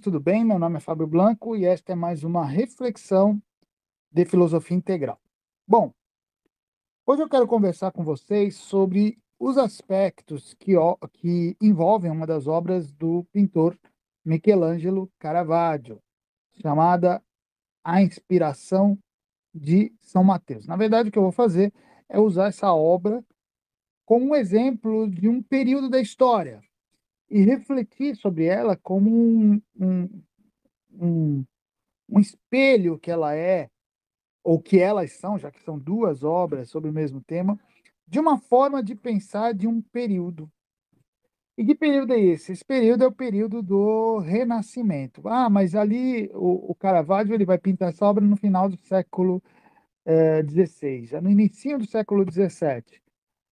tudo bem? Meu nome é Fábio Blanco e esta é mais uma reflexão de filosofia integral. Bom, hoje eu quero conversar com vocês sobre os aspectos que envolvem uma das obras do pintor Michelangelo Caravaggio, chamada A Inspiração de São Mateus. Na verdade, o que eu vou fazer é usar essa obra como um exemplo de um período da história e refletir sobre ela como um um espelho que ela é, ou que elas são, já que são duas obras sobre o mesmo tema, de uma forma de pensar de um período. E que período é esse? Esse período é o período do Renascimento. Ah, mas ali o Caravaggio ele vai pintar essa obra no final do século XVI, já no início do século XVII.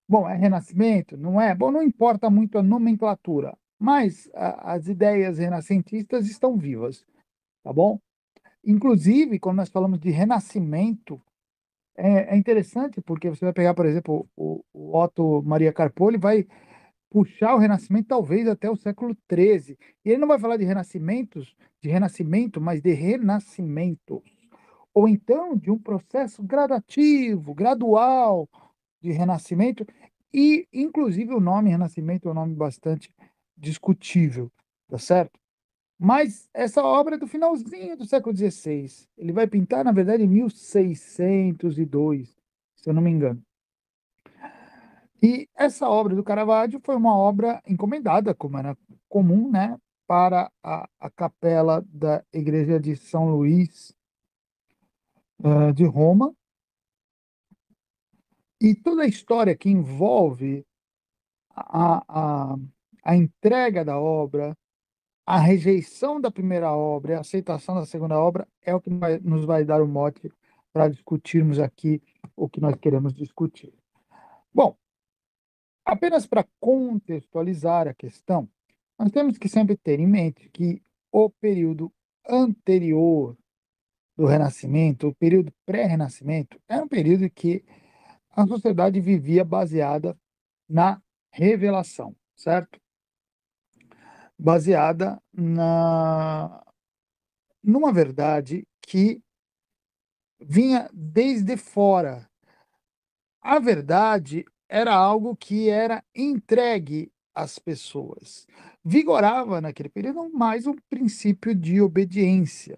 Bom, é Renascimento? Não é? Bom, não importa muito a nomenclatura, mas as ideias renascentistas estão vivas, tá bom? Inclusive, quando nós falamos de renascimento, é interessante porque você vai pegar, por exemplo, o Otto Maria Carpoli vai puxar o Renascimento talvez até o século XIII. E ele não vai falar de renascimentos, de renascimento, mas de renascimentos. Ou então de um processo gradativo, gradual de renascimento. E, inclusive, o nome renascimento é um nome bastante discutível, tá certo? Mas essa obra é do finalzinho do século XVI. Ele vai pintar, na verdade, em 1602, se eu não me engano. E essa obra do Caravaggio foi uma obra encomendada, como era comum, né, para a capela da Igreja de São Luís, de Roma. E toda a história que envolve a, a, a entrega da obra, a rejeição da primeira obra e a aceitação da segunda obra é o que nos vai dar o mote para discutirmos aqui o que nós queremos discutir. Bom, apenas para contextualizar a questão, nós temos que sempre ter em mente que o período anterior do Renascimento, o período pré-Renascimento, era um período em que a sociedade vivia baseada na revelação, certo? Baseada numa verdade que vinha desde fora. A verdade era algo que era entregue às pessoas. Vigorava naquele período mais um princípio de obediência.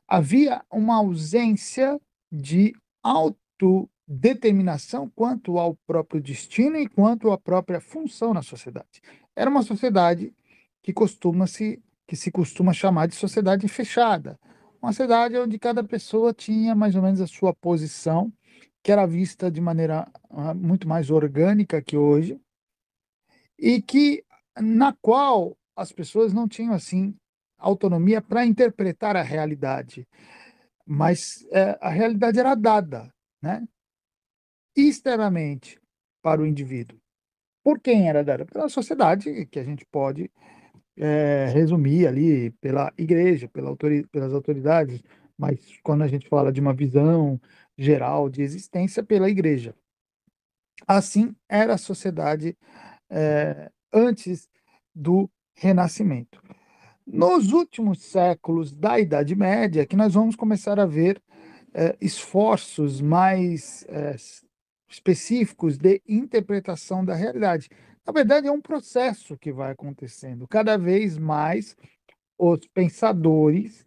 Havia uma ausência de autodeterminação quanto ao próprio destino e quanto à própria função na sociedade. Era uma sociedade que se costuma chamar de sociedade fechada, uma sociedade onde cada pessoa tinha mais ou menos a sua posição, que era vista de maneira muito mais orgânica que hoje, e que na qual as pessoas não tinham assim autonomia para interpretar a realidade, mas a realidade era dada, né, externamente para o indivíduo. Por quem era dada? Pela sociedade, que a gente pode resumir ali pela igreja, pelas autoridades, mas quando a gente fala de uma visão geral de existência, pela igreja. Assim era a sociedade antes do Renascimento. Nos últimos séculos da Idade Média, que nós vamos começar a ver esforços mais específicos de interpretação da realidade. Na verdade, é um processo que vai acontecendo. Cada vez mais os pensadores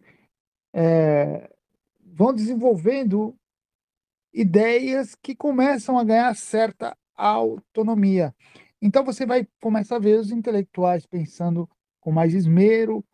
vão desenvolvendo ideias que começam a ganhar certa autonomia. Então você vai começar a ver os intelectuais pensando com mais esmero,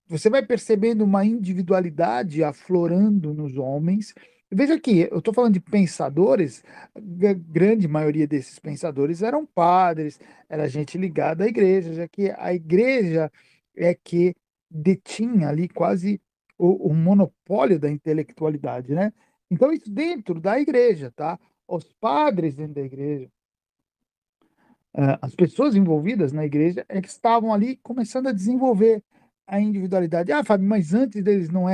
você vai percebendo uma individualidade aflorando nos homens. Veja que eu estou falando de pensadores, a grande maioria desses pensadores eram padres, era gente ligada à igreja, já que a igreja é que detinha ali quase o monopólio da intelectualidade, né? Então, isso dentro da igreja, tá? Os padres dentro da igreja, as pessoas envolvidas na igreja é que estavam ali começando a desenvolver a individualidade. Ah, Fábio, mas antes deles não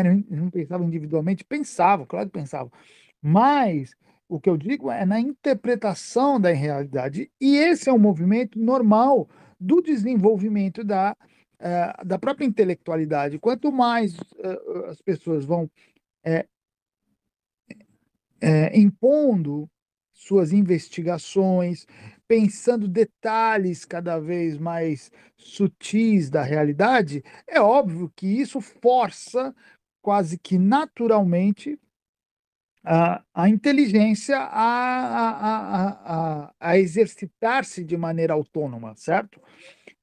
pensavam individualmente? Pensavam, claro que pensavam. Mas o que eu digo é na interpretação da realidade. E esse é um movimento normal do desenvolvimento da da própria intelectualidade. Quanto mais as pessoas vão é, impondo suas investigações, pensando detalhes cada vez mais sutis da realidade, é óbvio que isso força quase que naturalmente a inteligência a exercitar-se de maneira autônoma, certo?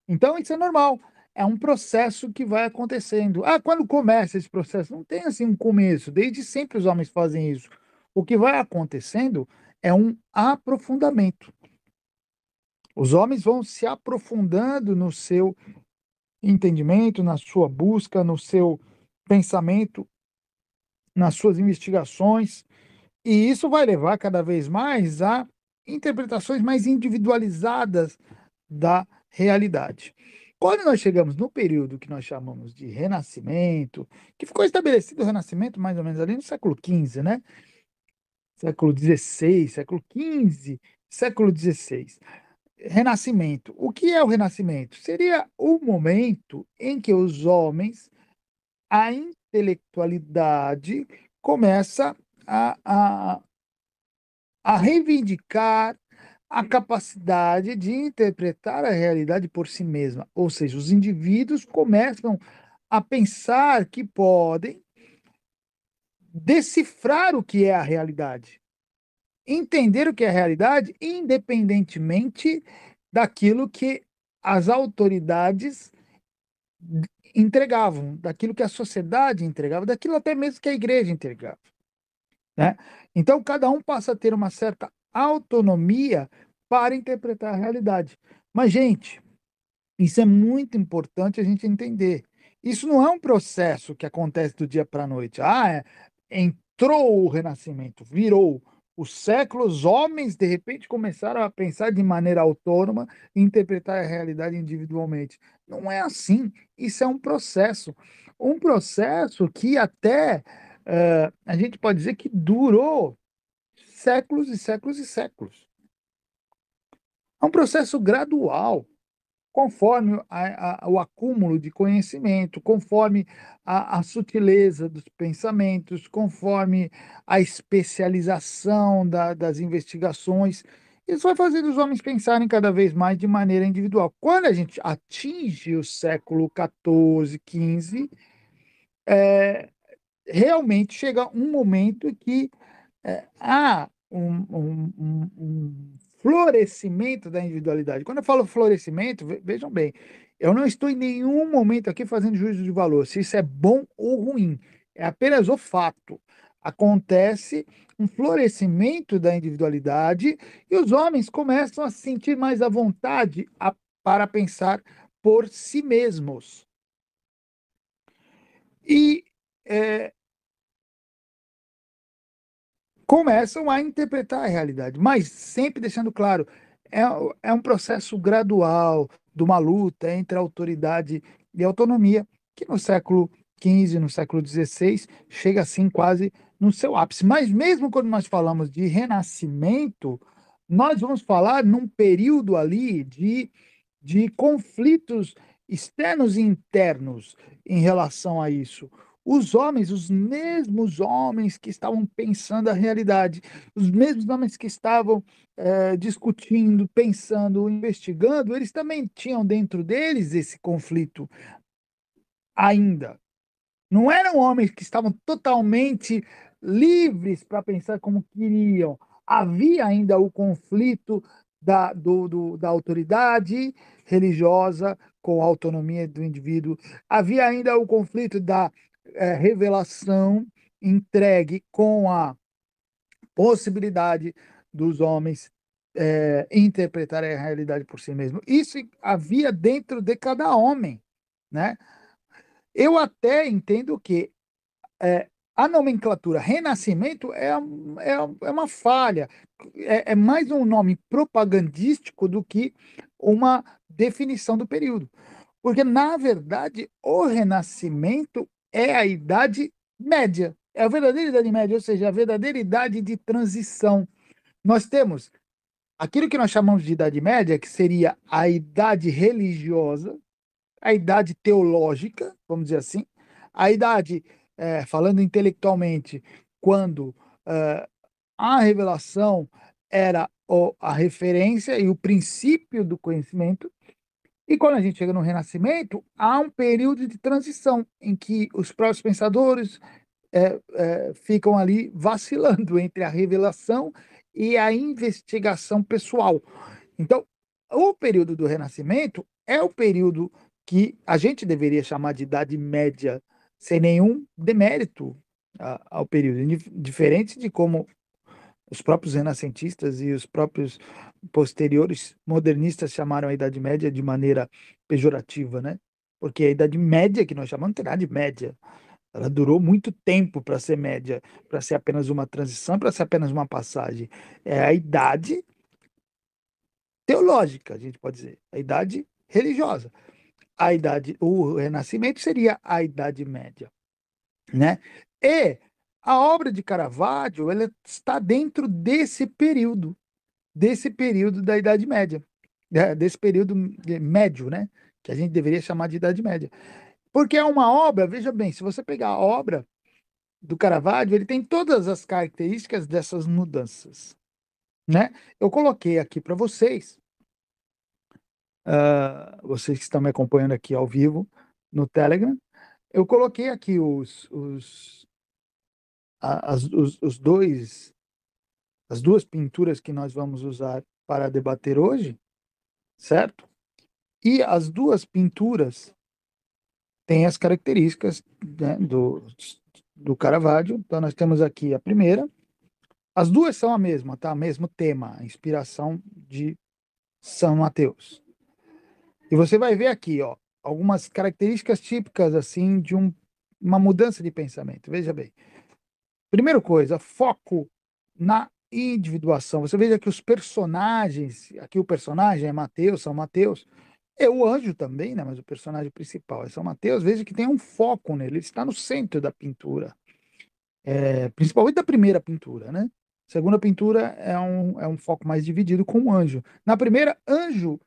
Então isso é normal, é um processo que vai acontecendo. Ah, quando começa esse processo? Não tem assim um começo, desde sempre os homens fazem isso. O que vai acontecendo é um aprofundamento. Os homens vão se aprofundando no seu entendimento, na sua busca, no seu pensamento, nas suas investigações, e isso vai levar cada vez mais a interpretações mais individualizadas da realidade. Quando nós chegamos no período que nós chamamos de Renascimento, que ficou estabelecido o Renascimento mais ou menos ali no século XV, né? Século XVI, século XV, século XVI. Renascimento. O que é o Renascimento? Seria o momento em que os homens, a intelectualidade, começa a, a, a reivindicar a capacidade de interpretar a realidade por si mesma. Ou seja, os indivíduos começam a pensar que podem decifrar o que é a realidade, entender o que é a realidade, independentemente daquilo que as autoridades entregavam, daquilo que a sociedade entregava, daquilo até mesmo que a igreja entregava, né? Então, cada um passa a ter uma certa autonomia para interpretar a realidade. Mas, gente, isso é muito importante a gente entender. Isso não é um processo que acontece do dia para a noite. Entrou o Renascimento, virou. Os séculos, homens de repente começaram a pensar de maneira autônoma e interpretar a realidade individualmente. Não é assim. Isso é um processo. Um processo que até a gente pode dizer que durou séculos e séculos e séculos. É um processo gradual, conforme o acúmulo de conhecimento, conforme a sutileza dos pensamentos, conforme a especialização das investigações. Isso vai fazendo os homens pensarem cada vez mais de maneira individual. Quando a gente atinge o século XIV, XV, realmente chega um momento que há um florescimento da individualidade. Quando eu falo florescimento, vejam bem, eu não estou em nenhum momento aqui fazendo juízo de valor, se isso é bom ou ruim, é apenas o fato. Acontece um florescimento da individualidade e os homens começam a se sentir mais à vontade para pensar por si mesmos. E é, começam a interpretar a realidade, mas sempre deixando claro, é, é um processo gradual de uma luta entre autoridade e autonomia, que no século XV, no século XVI, chega assim quase no seu ápice. Mas mesmo quando nós falamos de renascimento, nós vamos falar num período ali de conflitos externos e internos em relação a isso. Os homens, os mesmos homens que estavam pensando a realidade, os mesmos homens que estavam discutindo, pensando, investigando, eles também tinham dentro deles esse conflito ainda. Não eram homens que estavam totalmente livres para pensar como queriam. Havia ainda o conflito da autoridade religiosa com a autonomia do indivíduo. Havia ainda o conflito da revelação entregue com a possibilidade dos homens interpretarem a realidade por si mesmos. Isso havia dentro de cada homem, né? Eu até entendo que a nomenclatura renascimento é uma falha, é mais um nome propagandístico do que uma definição do período. Porque, na verdade, o renascimento é a idade média, é a verdadeira idade média, ou seja, a verdadeira idade de transição. Nós temos aquilo que nós chamamos de idade média, que seria a idade religiosa, a idade teológica, vamos dizer assim, a idade, falando intelectualmente, quando a revelação era a referência e o princípio do conhecimento, e quando a gente chega no Renascimento, há um período de transição em que os próprios pensadores ficam ali vacilando entre a revelação e a investigação pessoal. Então, o período do Renascimento é o período que a gente deveria chamar de Idade Média, sem nenhum demérito ao período, diferente de como os próprios renascentistas e os próprios posteriores modernistas chamaram a Idade Média de maneira pejorativa, né? Porque a Idade Média que nós chamamos não tem nada de média. Ela durou muito tempo para ser média, para ser apenas uma transição, para ser apenas uma passagem. É a idade teológica, a gente pode dizer, a idade religiosa. O Renascimento seria a Idade Média, né? E a obra de Caravaggio, ela está dentro desse período da Idade Média, desse período médio, né? Que a gente deveria chamar de Idade Média. Porque é uma obra, veja bem, se você pegar a obra do Caravaggio, ele tem todas as características dessas mudanças, né? Eu coloquei aqui para vocês, vocês que estão me acompanhando aqui ao vivo no Telegram, eu coloquei aqui as duas pinturas que nós vamos usar para debater hoje, certo? E as duas pinturas têm as características, né, do Caravaggio. Então, nós temos aqui a primeira. As duas são a mesma, tá? Mesmo tema, a inspiração de São Mateus. E você vai ver aqui, ó, algumas características típicas assim de uma mudança de pensamento. Veja bem. Primeira coisa, foco na individuação. Você veja que os personagens, aqui o personagem é Mateus, São Mateus, é o anjo também, né? Mas o personagem principal é São Mateus. Veja que tem um foco nele, ele está no centro da pintura, principalmente da primeira pintura, né? A segunda pintura é um foco mais dividido com o anjo. Na primeira, anjo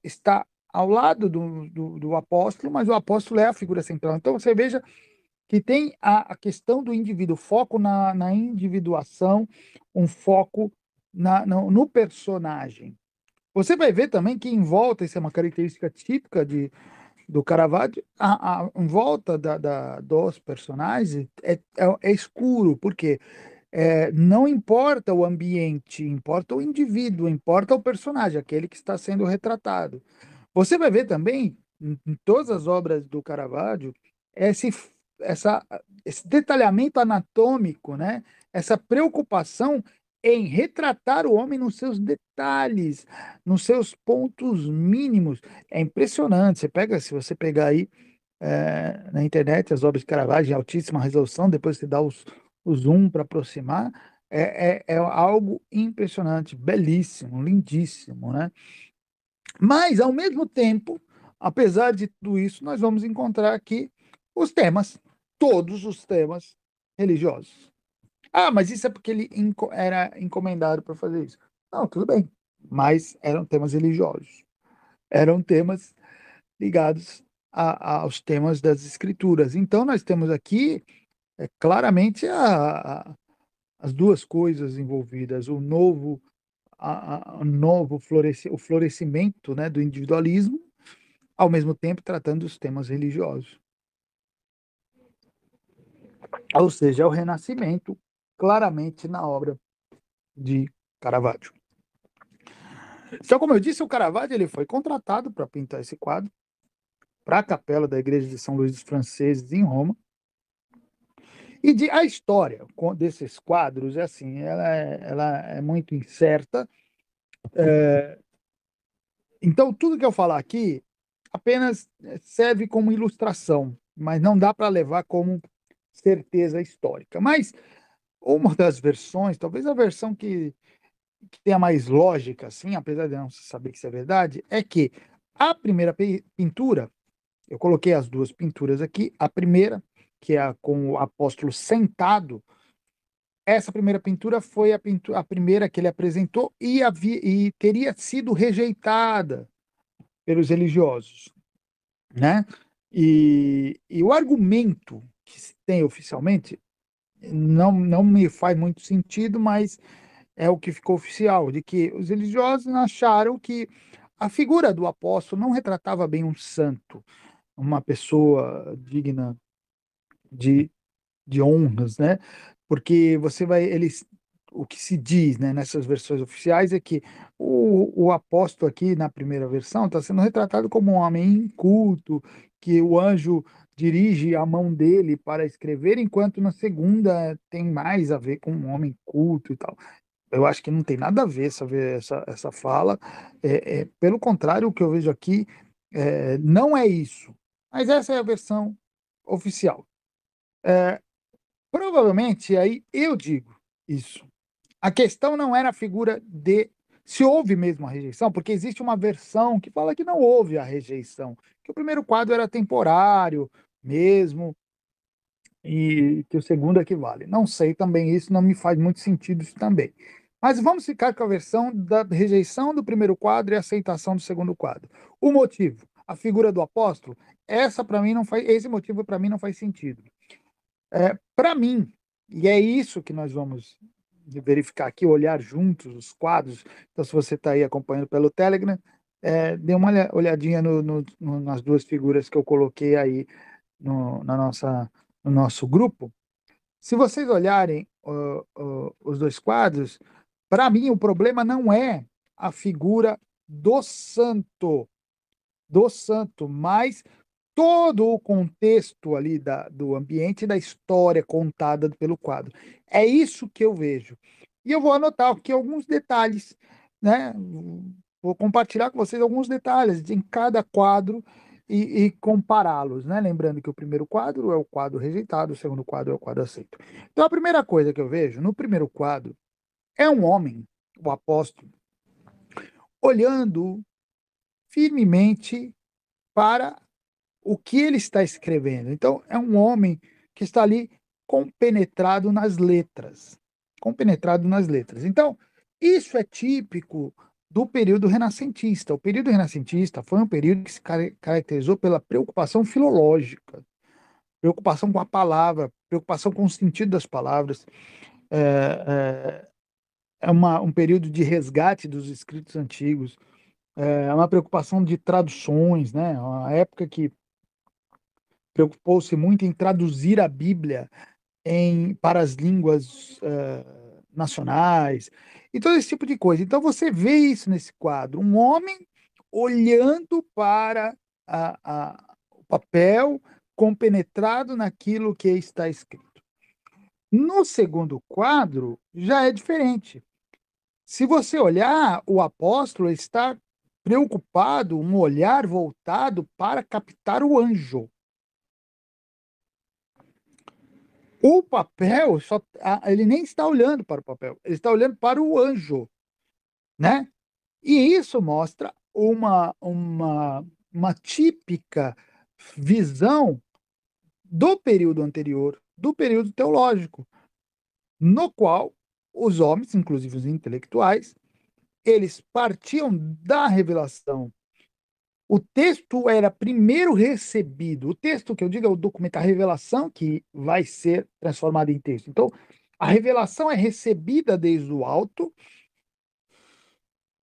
está ao lado do apóstolo, mas o apóstolo é a figura central. Então você veja que tem a questão do indivíduo, foco na individuação, um foco no personagem. Você vai ver também que em volta, isso é uma característica típica do Caravaggio, em volta dos personagens é escuro, porque não importa o ambiente, importa o indivíduo, importa o personagem, aquele que está sendo retratado. Você vai ver também, em todas as obras do Caravaggio, esse, esse detalhamento anatômico, né? Essa preocupação em retratar o homem nos seus detalhes, nos seus pontos mínimos. É impressionante. Se você pegar aí na internet as obras de Caravaggio em altíssima resolução, depois você dá o zoom para aproximar, é algo impressionante, belíssimo, lindíssimo, né? Mas, ao mesmo tempo, apesar de tudo isso, nós vamos encontrar aqui os temas, todos os temas religiosos. Ah, mas isso é porque ele era encomendado para fazer isso. Não, tudo bem, mas eram temas religiosos. Eram temas ligados aos temas das escrituras. Então, nós temos aqui claramente as duas coisas envolvidas, o florescimento, né, do individualismo, ao mesmo tempo tratando dos temas religiosos. Ou seja, é o renascimento claramente na obra de Caravaggio. Então, como eu disse, o Caravaggio ele foi contratado para pintar esse quadro para a capela da igreja de São Luís dos Franceses em Roma. E a história desses quadros é assim, ela é muito incerta. Então, tudo que eu falar aqui apenas serve como ilustração, mas não dá para levar como certeza histórica. Mas uma das versões, talvez a versão que tenha mais lógica, assim, apesar de não saber que isso é verdade, é que a primeira pintura, eu coloquei as duas pinturas aqui, a primeira, que é com o apóstolo sentado, essa primeira pintura foi a primeira que ele apresentou e teria sido rejeitada pelos religiosos, né? E o argumento que se tem oficialmente não me faz muito sentido, mas é o que ficou oficial, de que os religiosos acharam que a figura do apóstolo não retratava bem um santo, uma pessoa digna de, de honras, né? Porque o que se diz, né, nessas versões oficiais é que o apóstolo aqui na primeira versão está sendo retratado como um homem inculto, que o anjo dirige a mão dele para escrever, enquanto na segunda tem mais a ver com um homem culto e tal. Eu acho que não tem nada a ver essa fala. Pelo contrário, o que eu vejo aqui não é isso. Mas essa é a versão oficial. É, Provavelmente, aí eu digo isso. A questão não era a figura de se houve mesmo a rejeição, porque existe uma versão que fala que não houve a rejeição, que o primeiro quadro era temporário mesmo, e que o segundo equivale. Não sei também, isso não me faz muito sentido isso também. Mas vamos ficar com a versão da rejeição do primeiro quadro e aceitação do segundo quadro. O motivo, a figura do apóstolo, essa para mim não faz, esse motivo para mim não faz sentido. Para mim, e é isso que nós vamos verificar aqui, olhar juntos os quadros. Então, se você está aí acompanhando pelo Telegram, dê uma olhadinha nas duas figuras que eu coloquei aí no nosso grupo. Se vocês olharem os dois quadros, para mim o problema não é a figura do santo, mas todo o contexto ali do ambiente e da história contada pelo quadro. É isso que eu vejo. E eu vou anotar aqui alguns detalhes, né? Vou compartilhar com vocês alguns detalhes em cada quadro e compará-los, né? Lembrando que o primeiro quadro é o quadro rejeitado, o segundo quadro é o quadro aceito. Então, a primeira coisa que eu vejo no primeiro quadro é um homem, o apóstolo, olhando firmemente para o que ele está escrevendo. Então, é um homem que está ali compenetrado nas letras. Compenetrado nas letras. Então, isso é típico do período renascentista. O período renascentista foi um período que se caracterizou pela preocupação filológica, preocupação com a palavra, preocupação com o sentido das palavras. Um período de resgate dos escritos antigos, é uma preocupação de traduções, né? Uma época que preocupou-se muito em traduzir a Bíblia para as línguas nacionais e todo esse tipo de coisa. Então você vê isso nesse quadro, um homem olhando para o papel, compenetrado naquilo que está escrito. No segundo quadro, já é diferente. Se você olhar, o apóstolo está preocupado, um olhar voltado para captar o anjo. O papel, ele nem está olhando para o papel, ele está olhando para o anjo, né? E isso mostra uma típica visão do período anterior, do período teológico, no qual os homens, inclusive os intelectuais, eles partiam da revelação. O texto era primeiro recebido. O texto que eu digo é o documento, a revelação que vai ser transformada em texto. Então, a revelação é recebida desde o alto,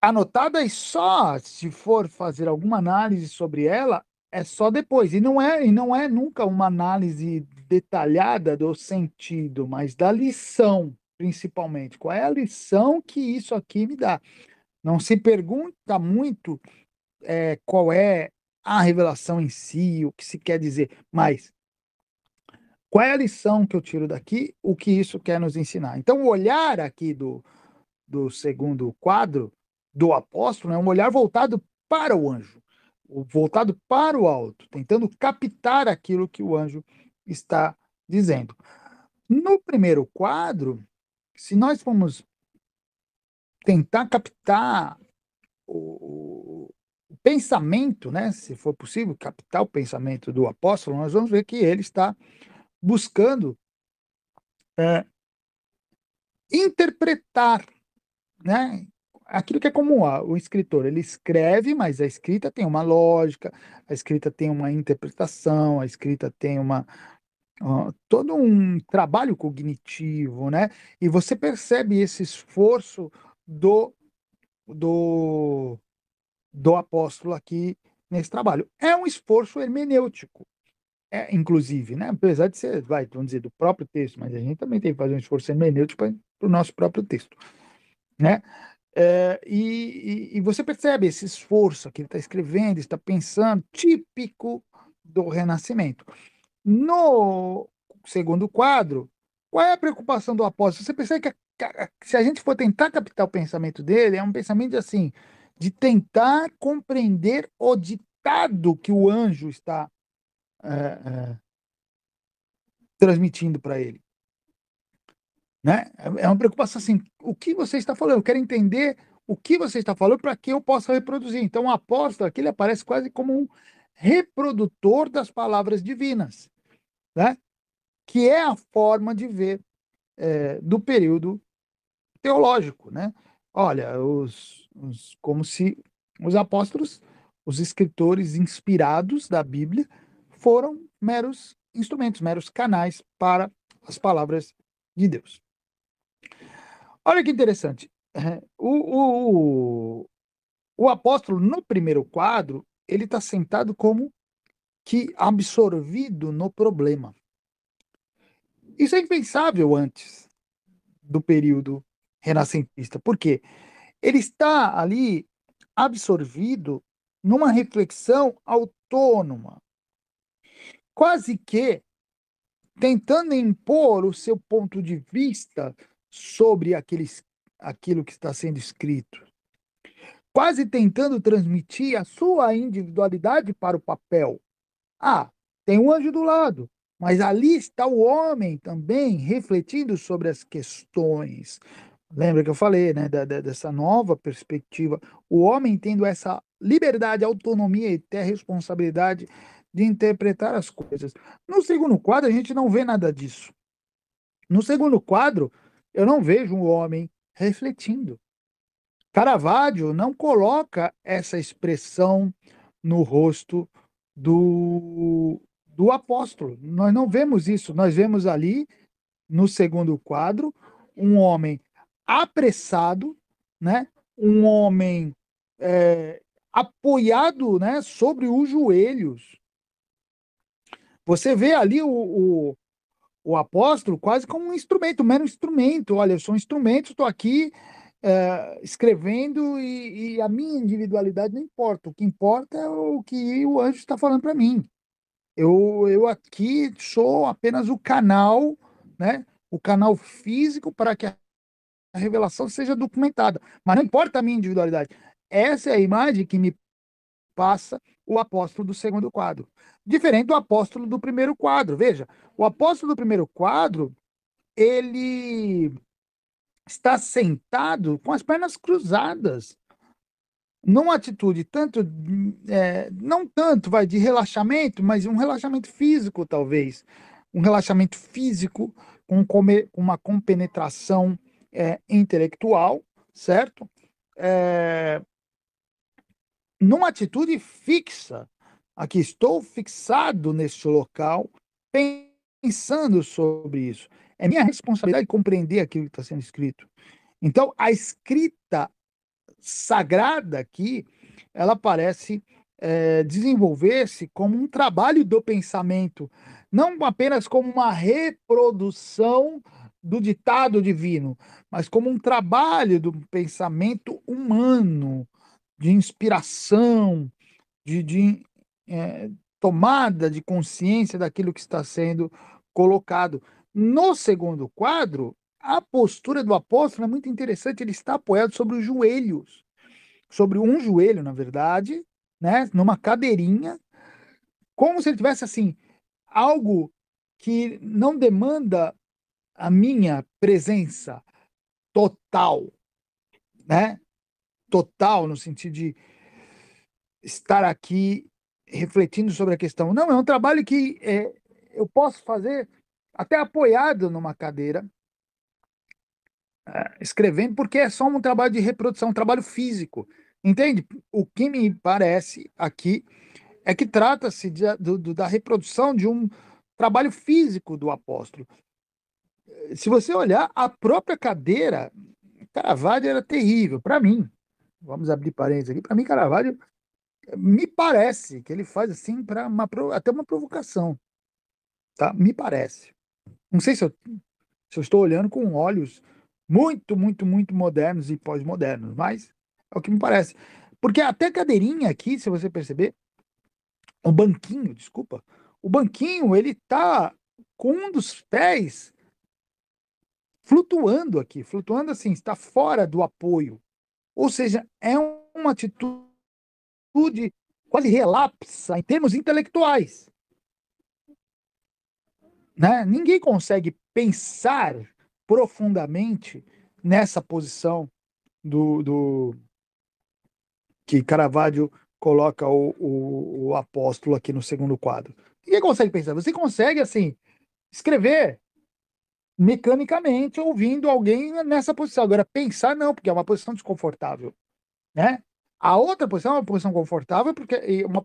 anotada e só se for fazer alguma análise sobre ela, é só depois. E não é nunca uma análise detalhada do sentido, mas da lição, principalmente. Qual é a lição que isso aqui me dá? Não se pergunta muito qual é a revelação em si, o que se quer dizer, mas qual é a lição que eu tiro daqui, o que isso quer nos ensinar. Então, o olhar aqui do segundo quadro do apóstolo é um olhar voltado para o anjo, voltado para o alto, tentando captar aquilo que o anjo está dizendo. No primeiro quadro, se nós formos tentar captar o pensamento, né, se for possível captar o pensamento do apóstolo, nós vamos ver que ele está buscando é, interpretar, né, aquilo que é comum, o escritor, ele escreve, mas a escrita tem uma lógica, a escrita tem uma interpretação, a escrita tem todo um trabalho cognitivo, né? E você percebe esse esforço do, do, do apóstolo aqui nesse trabalho. É um esforço hermenêutico, inclusive, né? Apesar de ser, vamos dizer, do próprio texto, mas a gente também tem que fazer um esforço hermenêutico para o nosso próprio texto, né? E você percebe esse esforço que ele está escrevendo, está pensando, típico do Renascimento. No segundo quadro, qual é a preocupação do apóstolo? Você percebe que se a gente for tentar captar o pensamento dele, é um pensamento assim, de tentar compreender o ditado que o anjo está é, é, transmitindo para ele. Né? É uma preocupação assim, o que você está falando? Eu quero entender o que você está falando para que eu possa reproduzir. Então, o apóstolo aqui ele aparece quase como um reprodutor das palavras divinas, né? Que é a forma de ver do período teológico, né? Olha, como se os apóstolos, os escritores inspirados da Bíblia, foram meros instrumentos, meros canais para as palavras de Deus. Olha que interessante. O apóstolo, no primeiro quadro, ele está sentado como que absorvido no problema. Isso é impensável antes do período renascentista. Por quê? Ele está ali absorvido numa reflexão autônoma, quase que tentando impor o seu ponto de vista sobre aquilo que está sendo escrito, quase tentando transmitir a sua individualidade para o papel. Ah, tem um anjo do lado, mas ali está o homem também refletindo sobre as questões. Lembra que eu falei, né, dessa nova perspectiva, o homem tendo essa liberdade, autonomia e ter a responsabilidade de interpretar as coisas. No segundo quadro, a gente não vê nada disso. No segundo quadro, eu não vejo um homem refletindo. Caravaggio não coloca essa expressão no rosto do apóstolo. Nós não vemos isso. Nós vemos ali, no segundo quadro, um homem apressado, né? Um homem apoiado, né, sobre os joelhos. Você vê ali o apóstolo quase como um instrumento, um mero instrumento. Olha, eu sou um instrumento, estou aqui escrevendo e a minha individualidade não importa. O que importa é o que o anjo está falando para mim. Eu aqui sou apenas o canal, né? O canal físico para que a revelação seja documentada. Mas não importa a minha individualidade. Essa é a imagem que me passa o apóstolo do segundo quadro. Diferente do apóstolo do primeiro quadro. Veja, o apóstolo do primeiro quadro, ele está sentado com as pernas cruzadas, numa atitude não tanto vai de relaxamento, mas um relaxamento físico, talvez. Um relaxamento físico com uma compenetração intelectual, certo? É, numa atitude fixa. Aqui estou fixado neste local, pensando sobre isso. É minha responsabilidade compreender aquilo que está sendo escrito. Então, a escrita sagrada aqui, ela parece desenvolver-se como um trabalho do pensamento, não apenas como uma reprodução do ditado divino, mas como um trabalho do pensamento humano, de inspiração, de tomada de consciência daquilo que está sendo colocado. No segundo quadro, a postura do apóstolo é muito interessante, ele está apoiado sobre os joelhos, sobre um joelho, na verdade, né, numa cadeirinha, como se ele tivesse assim, algo que não demanda a minha presença total, né? Total no sentido de estar aqui refletindo sobre a questão. Não, é um trabalho que eu posso fazer até apoiado numa cadeira, escrevendo, porque é só um trabalho de reprodução, um trabalho físico. Entende? O que me parece aqui é que trata-se da reprodução de um trabalho físico do apóstolo. Se você olhar, a própria cadeira, Caravaggio era terrível. Para mim, vamos abrir parênteses aqui, para mim, Caravaggio, me parece que ele faz assim para até uma provocação, tá? Me parece. Não sei se eu estou olhando com olhos muito, muito, muito modernos e pós-modernos, mas é o que me parece. Porque até a cadeirinha aqui, se você perceber, o banquinho, desculpa, o banquinho, ele tá com um dos pés flutuando aqui, flutuando assim, está fora do apoio. Ou seja, é uma atitude quase relapsa em termos intelectuais, né? Ninguém consegue pensar profundamente nessa posição do que Caravaggio coloca o apóstolo aqui no segundo quadro. Ninguém consegue pensar. Você consegue, assim, escrever mecanicamente ouvindo alguém nessa posição. Agora, pensar não, porque é uma posição desconfortável, né? A outra posição é uma posição confortável, porque é uma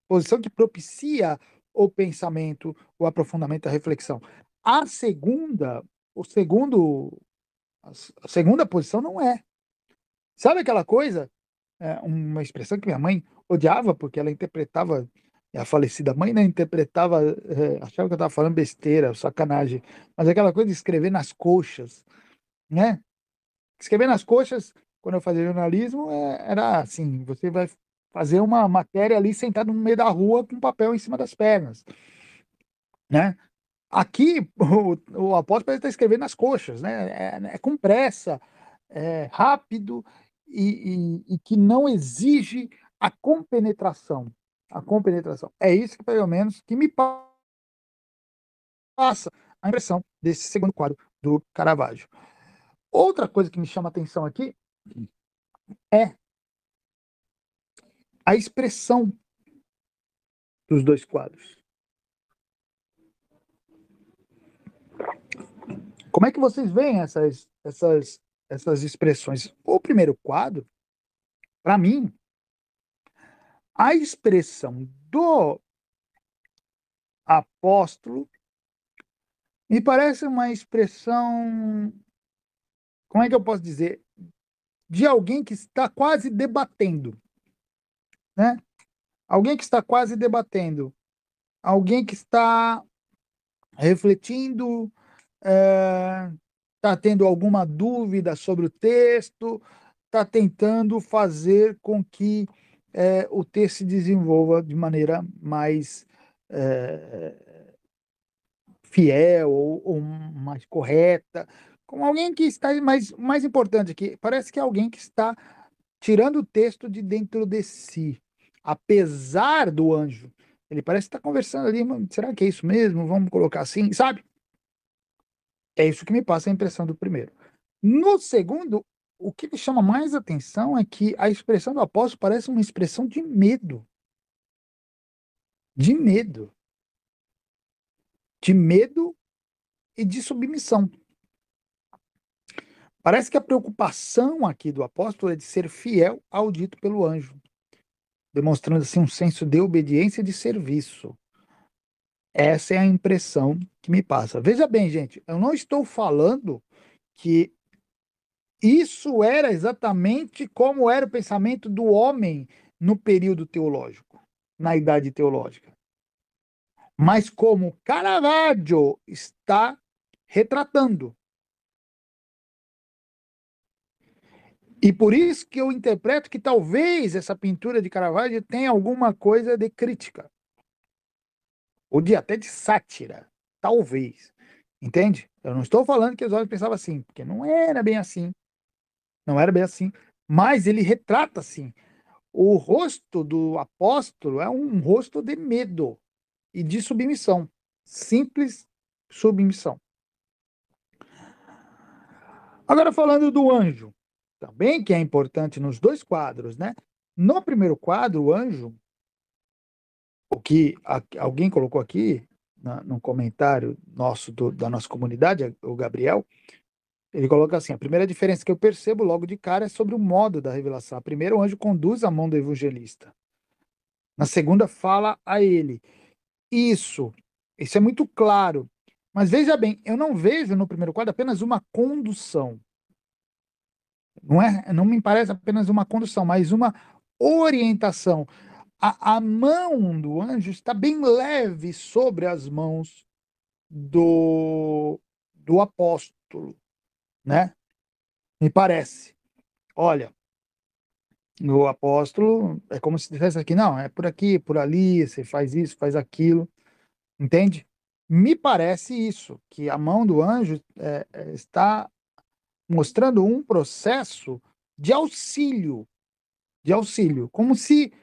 posição que propicia o pensamento, o aprofundamento, a reflexão. A segunda, o segundo, a segunda posição não é. Sabe aquela coisa? Uma expressão que minha mãe odiava, porque ela interpretava, a falecida mãe, né, interpretava, achava que eu estava falando besteira, sacanagem, mas aquela coisa de escrever nas coxas, né? Escrever nas coxas, quando eu fazia jornalismo, era assim: você vai fazer uma matéria ali sentado no meio da rua com papel em cima das pernas, né? Aqui, o apóstolo parece estar escrevendo nas coxas, né? É com pressa, é rápido e que não exige a compenetração. A compenetração. É isso que, pelo menos, que me passa a impressão desse segundo quadro do Caravaggio. Outra coisa que me chama a atenção aqui é a expressão dos dois quadros. Como é que vocês veem essas expressões? O primeiro quadro, para mim, a expressão do apóstolo me parece uma expressão, como é que eu posso dizer, de alguém que está quase debatendo, né? Alguém que está quase debatendo, alguém que está refletindo, está tendo alguma dúvida sobre o texto, está tentando fazer com que o texto se desenvolva de maneira mais é, fiel ou mais correta, com alguém que está mais importante aqui, parece que é alguém que está tirando o texto de dentro de si, apesar do anjo. Ele parece estar conversando ali, será que é isso mesmo? Vamos colocar assim, sabe? É isso que me passa a impressão do primeiro. No segundo, o que me chama mais atenção é que a expressão do apóstolo parece uma expressão de de medo e de submissão. Parece que a preocupação aqui do apóstolo é de ser fiel ao dito pelo anjo, demonstrando assim um senso de obediência e de serviço. Essa é a impressão que me passa. Veja bem, gente, eu não estou falando que isso era exatamente como era o pensamento do homem no período teológico, na idade teológica, mas como Caravaggio está retratando. E por isso que eu interpreto que talvez essa pintura de Caravaggio tenha alguma coisa de crítica, ou de até de sátira, talvez. Entende? Eu não estou falando que os homens pensavam assim, porque não era bem assim, não era bem assim, mas ele retrata assim. O rosto do apóstolo é um rosto de medo e de submissão, simples submissão. Agora falando do anjo, também que é importante nos dois quadros, né? No primeiro quadro, o anjo, o que alguém colocou aqui no comentário nosso da nossa comunidade, o Gabriel, Ele coloca assim: a primeira diferença que eu percebo logo de cara é sobre o modo da revelação. A primeira, o anjo conduz a mão do evangelista. Na segunda, fala a ele. Isso é muito claro. Mas veja bem, eu não vejo no primeiro quadro apenas uma condução. Não me parece apenas uma condução, mas uma orientação. A mão do anjo está bem leve sobre as mãos do apóstolo, né? Me parece. Olha, o apóstolo é como se dissesse aqui, não, é por aqui, por ali, você faz isso, faz aquilo, entende? Me parece isso, que a mão do anjo está mostrando um processo de auxílio, como se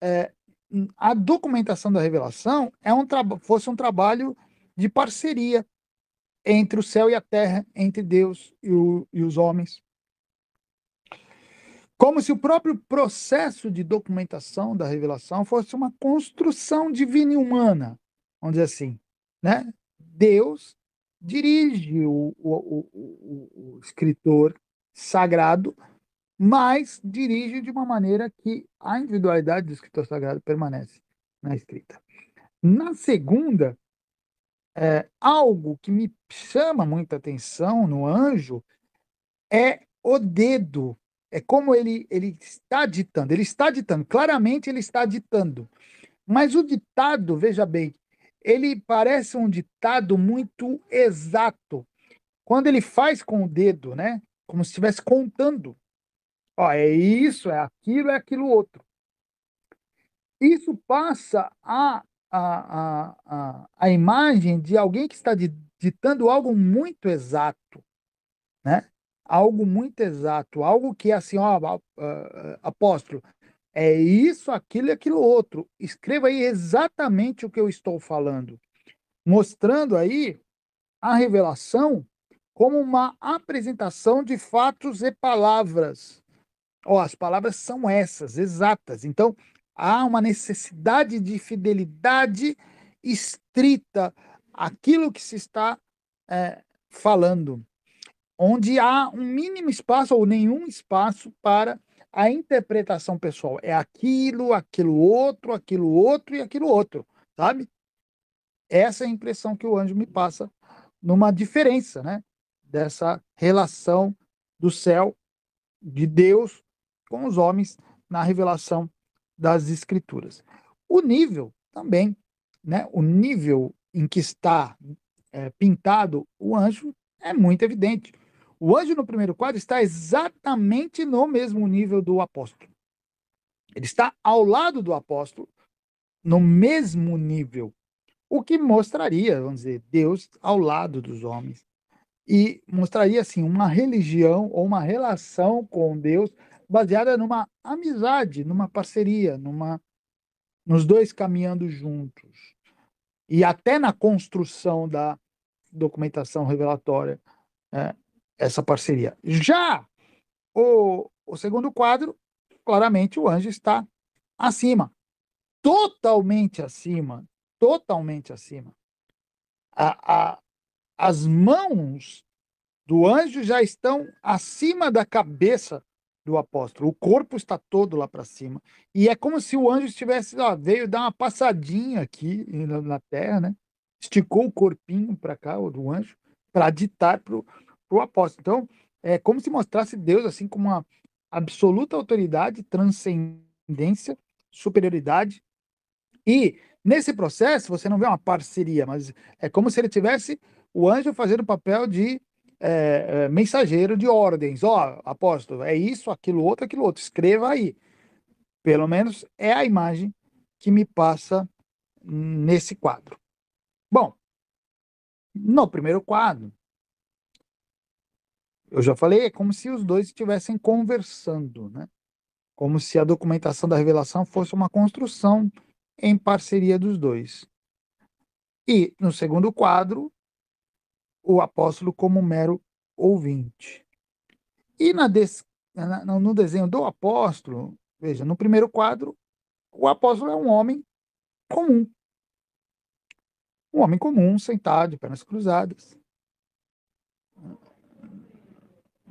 é, a documentação da revelação fosse um trabalho de parceria entre o céu e a terra, entre Deus e os homens. Como se o próprio processo de documentação da revelação fosse uma construção divina e humana, vamos dizer assim, né? Deus dirige o escritor sagrado, mas dirige de uma maneira que a individualidade do escritor sagrado permanece na escrita. Na segunda, algo que me chama muita atenção no anjo é o dedo. É como ele está ditando, claramente ele está ditando. Mas o ditado, veja bem, ele parece um ditado muito exato. Quando ele faz com o dedo, né? Como se estivesse contando. Ó, é isso, é aquilo outro. Isso passa a imagem de alguém que está ditando algo muito exato, né? Algo muito exato, algo que é assim, ó, apóstolo, é isso, aquilo e aquilo outro. Escreva aí exatamente o que eu estou falando, mostrando aí a revelação como uma apresentação de fatos e palavras. Ó, as palavras são essas, exatas. Então, há uma necessidade de fidelidade estrita àquilo que se está falando, onde há um mínimo espaço ou nenhum espaço para a interpretação pessoal. É aquilo outro e aquilo outro, sabe? Essa é a impressão que o anjo me passa numa diferença, né? Dessa relação do céu, de Deus, com os homens na revelação das Escrituras. O nível também, né? O nível em que está pintado o anjo é muito evidente. O anjo no primeiro quadro está exatamente no mesmo nível do apóstolo. Ele está ao lado do apóstolo, no mesmo nível, o que mostraria, vamos dizer, Deus ao lado dos homens. E mostraria, assim, uma religião ou uma relação com Deus baseada numa amizade, numa parceria, nos dois caminhando juntos. E até na construção da documentação revelatória, é, essa parceria. Já o segundo quadro, claramente o anjo está acima, totalmente acima, totalmente acima. A, a, as mãos do anjo já estão acima da cabeça do apóstolo. O corpo está todo lá para cima. E é como se o anjo estivesse, ó, veio dar uma passadinha aqui na terra, né? Esticou o corpinho para cá, o do anjo, para ditar para o apóstolo. Então, é como se mostrasse Deus assim com uma absoluta autoridade, transcendência, superioridade. E nesse processo você não vê uma parceria, mas é como se ele tivesse o anjo fazendo o papel de mensageiro de ordens. Ó, apóstolo, é isso, aquilo outro. Escreva aí. Pelo menos é a imagem que me passa nesse quadro. Bom, no primeiro quadro, eu já falei, é como se os dois estivessem conversando, né? Como se a documentação da revelação fosse uma construção em parceria dos dois. E no segundo quadro, o apóstolo como mero ouvinte. E no desenho do apóstolo, veja, no primeiro quadro, o apóstolo é comum, um homem comum, sentado, de pernas cruzadas.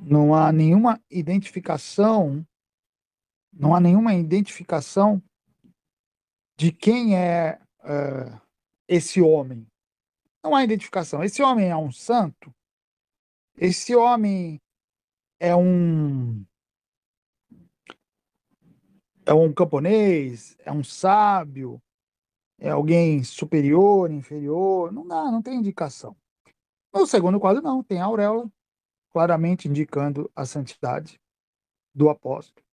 Não há nenhuma identificação, não há nenhuma identificação de quem é esse homem. Não há identificação. Esse homem é um santo? Esse homem é um é um camponês? É um sábio? É alguém superior, inferior? Não dá, não tem indicação. No segundo quadro, não, tem a auréola, claramente indicando a santidade do apóstolo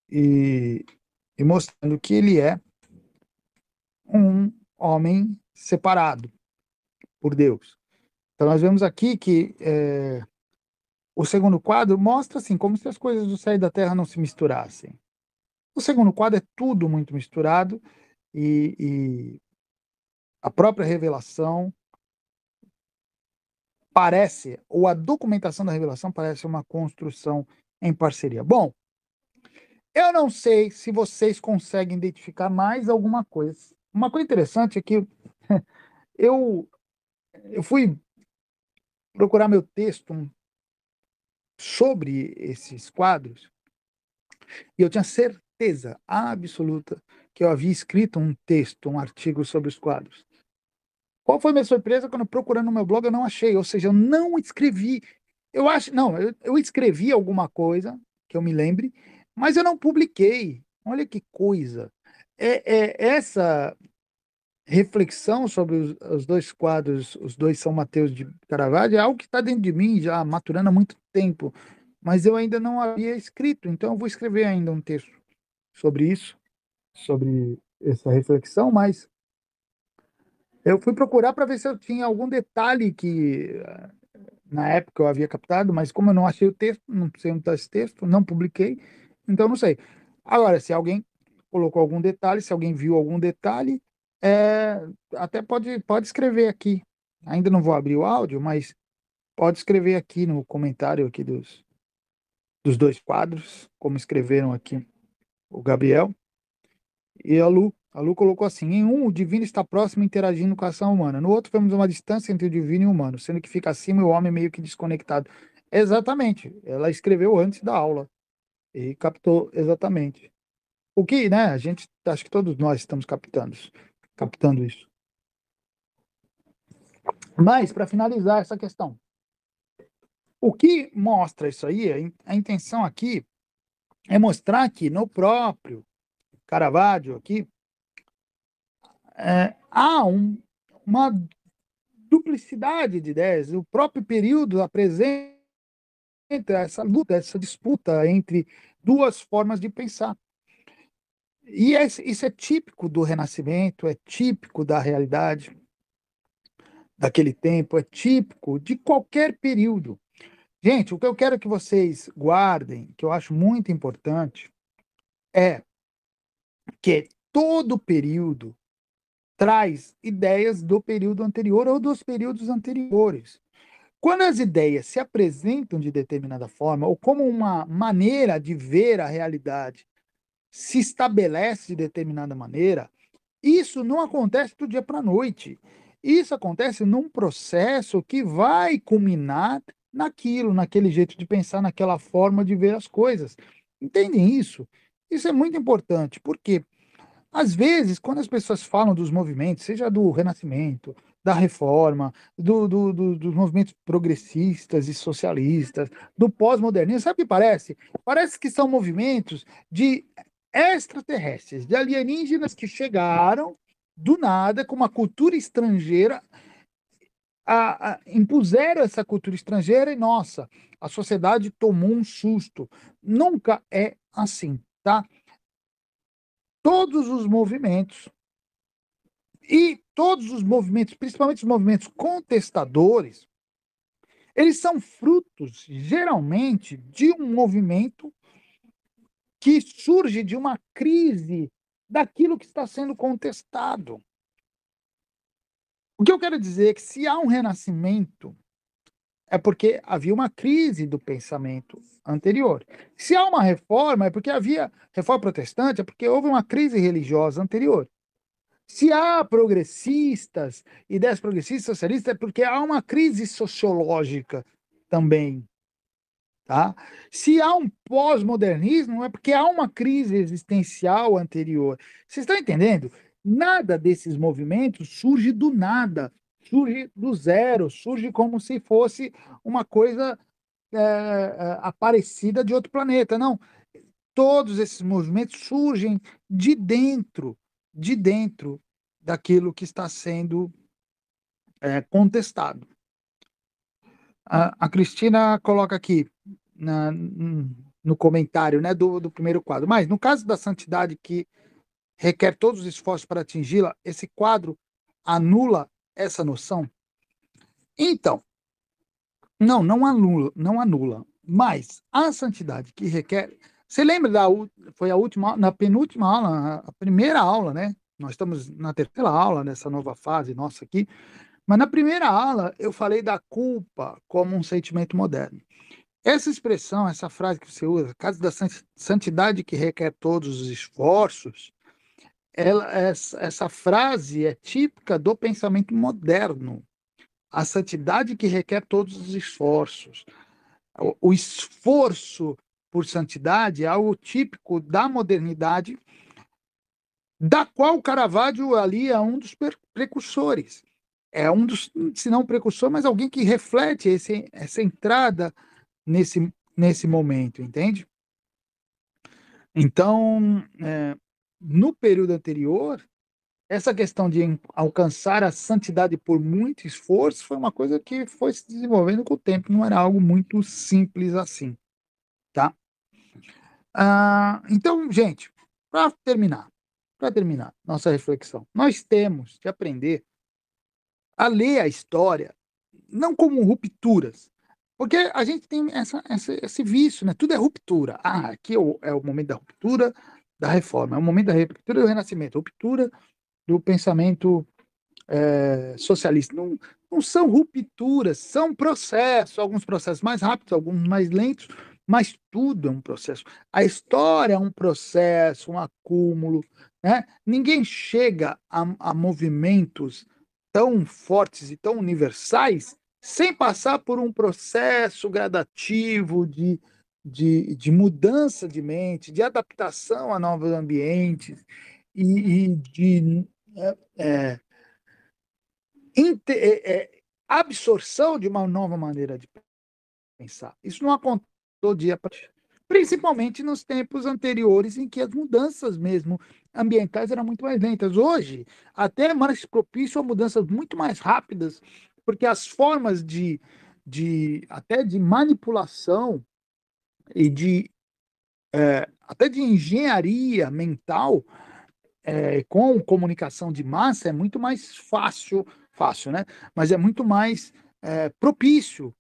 e, e mostrando que ele é um homem separado por Deus. Então, nós vemos aqui que o segundo quadro mostra assim, como se as coisas do céu e da terra não se misturassem. O segundo quadro é tudo muito misturado e a própria revelação parece, ou a documentação da revelação parece uma construção em parceria. Bom, eu não sei se vocês conseguem identificar mais alguma coisa. Uma coisa interessante é que eu, eu fui procurar meu texto sobre esses quadros e eu tinha certeza absoluta que eu havia escrito um texto, um artigo sobre os quadros. Qual foi a minha surpresa quando procurando no meu blog eu não achei? Ou seja, eu não escrevi. Eu acho, não, eu escrevi alguma coisa que eu me lembre, mas eu não publiquei. Olha que coisa. Essa reflexão sobre os dois quadros, os dois São Mateus de Caravaggio, é algo que está dentro de mim já maturando há muito tempo, mas eu ainda não havia escrito, então eu vou escrever ainda um texto sobre isso, sobre essa reflexão, mas eu fui procurar para ver se eu tinha algum detalhe que na época eu havia captado, mas como eu não achei o texto, não sei onde está esse texto, não publiquei, então não sei. Agora, se alguém colocou algum detalhe, se alguém viu algum detalhe, é, até pode escrever aqui. Ainda não vou abrir o áudio, mas pode escrever aqui no comentário aqui dos dois quadros, como escreveram aqui o Gabriel e a Lu. A Lu colocou assim: em um, o divino está próximo interagindo com a ação humana. No outro, vemos uma distância entre o divino e o humano, sendo que fica acima e o homem meio que desconectado. Exatamente. Ela escreveu antes da aula e captou exatamente. O que, né? A gente, acho que todos nós estamos captando isso. Mas, para finalizar essa questão, o que mostra isso aí, a intenção aqui é mostrar que no próprio Caravaggio aqui, há uma duplicidade de ideias. O próprio período apresenta essa luta, essa disputa entre duas formas de pensar. E isso é típico do Renascimento, é típico da realidade daquele tempo, é típico de qualquer período. Gente, o que eu quero que vocês guardem, que eu acho muito importante, é que todo período traz ideias do período anterior ou dos períodos anteriores. Quando as ideias se apresentam de determinada forma, ou como uma maneira de ver a realidade se estabelece de determinada maneira, isso não acontece do dia para a noite. Isso acontece num processo que vai culminar naquilo, naquele jeito de pensar, naquela forma de ver as coisas. Entendem isso? Isso é muito importante, porque às vezes, quando as pessoas falam dos movimentos, seja do Renascimento, da Reforma, dos movimentos progressistas e socialistas, do pós-modernismo, sabe o que parece? Parece que são movimentos de extraterrestres, de alienígenas que chegaram do nada com uma cultura estrangeira, impuseram essa cultura estrangeira e, nossa, a sociedade tomou um susto. Nunca é assim, tá? Todos os movimentos e todos os movimentos, principalmente os movimentos contestadores, eles são frutos, geralmente, de um movimento que surge de uma crise daquilo que está sendo contestado. O que eu quero dizer é que se há um renascimento, é porque havia uma crise do pensamento anterior. Se há uma reforma, é porque havia reforma protestante, é porque houve uma crise religiosa anterior. Se há progressistas, ideias progressistas, socialistas, é porque há uma crise sociológica também. tá? Se há um pós-modernismo, é porque há uma crise existencial anterior. Vocês estão entendendo? Nada desses movimentos surge do nada, surge do zero, surge como se fosse uma coisa aparecida de outro planeta. Não, todos esses movimentos surgem de dentro daquilo que está sendo contestado. A Cristina coloca aqui no comentário, né, do primeiro quadro. Mas no caso da santidade que requer todos os esforços para atingi-la, esse quadro anula essa noção? Então, não anula, não anula. Mas a santidade que requer. Você lembra foi a última, na penúltima aula, a primeira aula, né? Nós estamos na terceira aula nessa nova fase nossa aqui. Mas na primeira aula eu falei da culpa como um sentimento moderno. Essa expressão, essa frase que você usa, caso da santidade que requer todos os esforços, essa frase é típica do pensamento moderno. A santidade que requer todos os esforços. O esforço por santidade é algo típico da modernidade, da qual Caravaggio ali é um dos precursores. É um dos, se não precursor, mas alguém que reflete essa entrada nesse momento, entende? Então, no período anterior, essa questão de alcançar a santidade por muito esforço foi uma coisa que foi se desenvolvendo com o tempo, não era algo muito simples assim, tá? Então, gente, para terminar nossa reflexão, nós temos que aprender a ler a história não como rupturas, porque a gente tem esse vício, né? Tudo é ruptura. Aqui é o momento da ruptura da reforma, é o momento da ruptura do renascimento, ruptura do pensamento socialista. Não são rupturas, são processos, alguns processos mais rápidos, alguns mais lentos, mas tudo é um processo. A história é um processo, um acúmulo, né? Ninguém chega a movimentos tão fortes e tão universais sem passar por um processo gradativo de mudança de mente, de adaptação a novos ambientes e de é, absorção de uma nova maneira de pensar. Isso não aconteceu do dia para principalmente nos tempos anteriores em que as mudanças mesmo ambientais eram muito mais lentas. Hoje, até é mais propício a mudanças muito mais rápidas, porque as formas até de manipulação e até de engenharia mental com comunicação de massa é muito mais fácil, né? Mas é muito mais propício.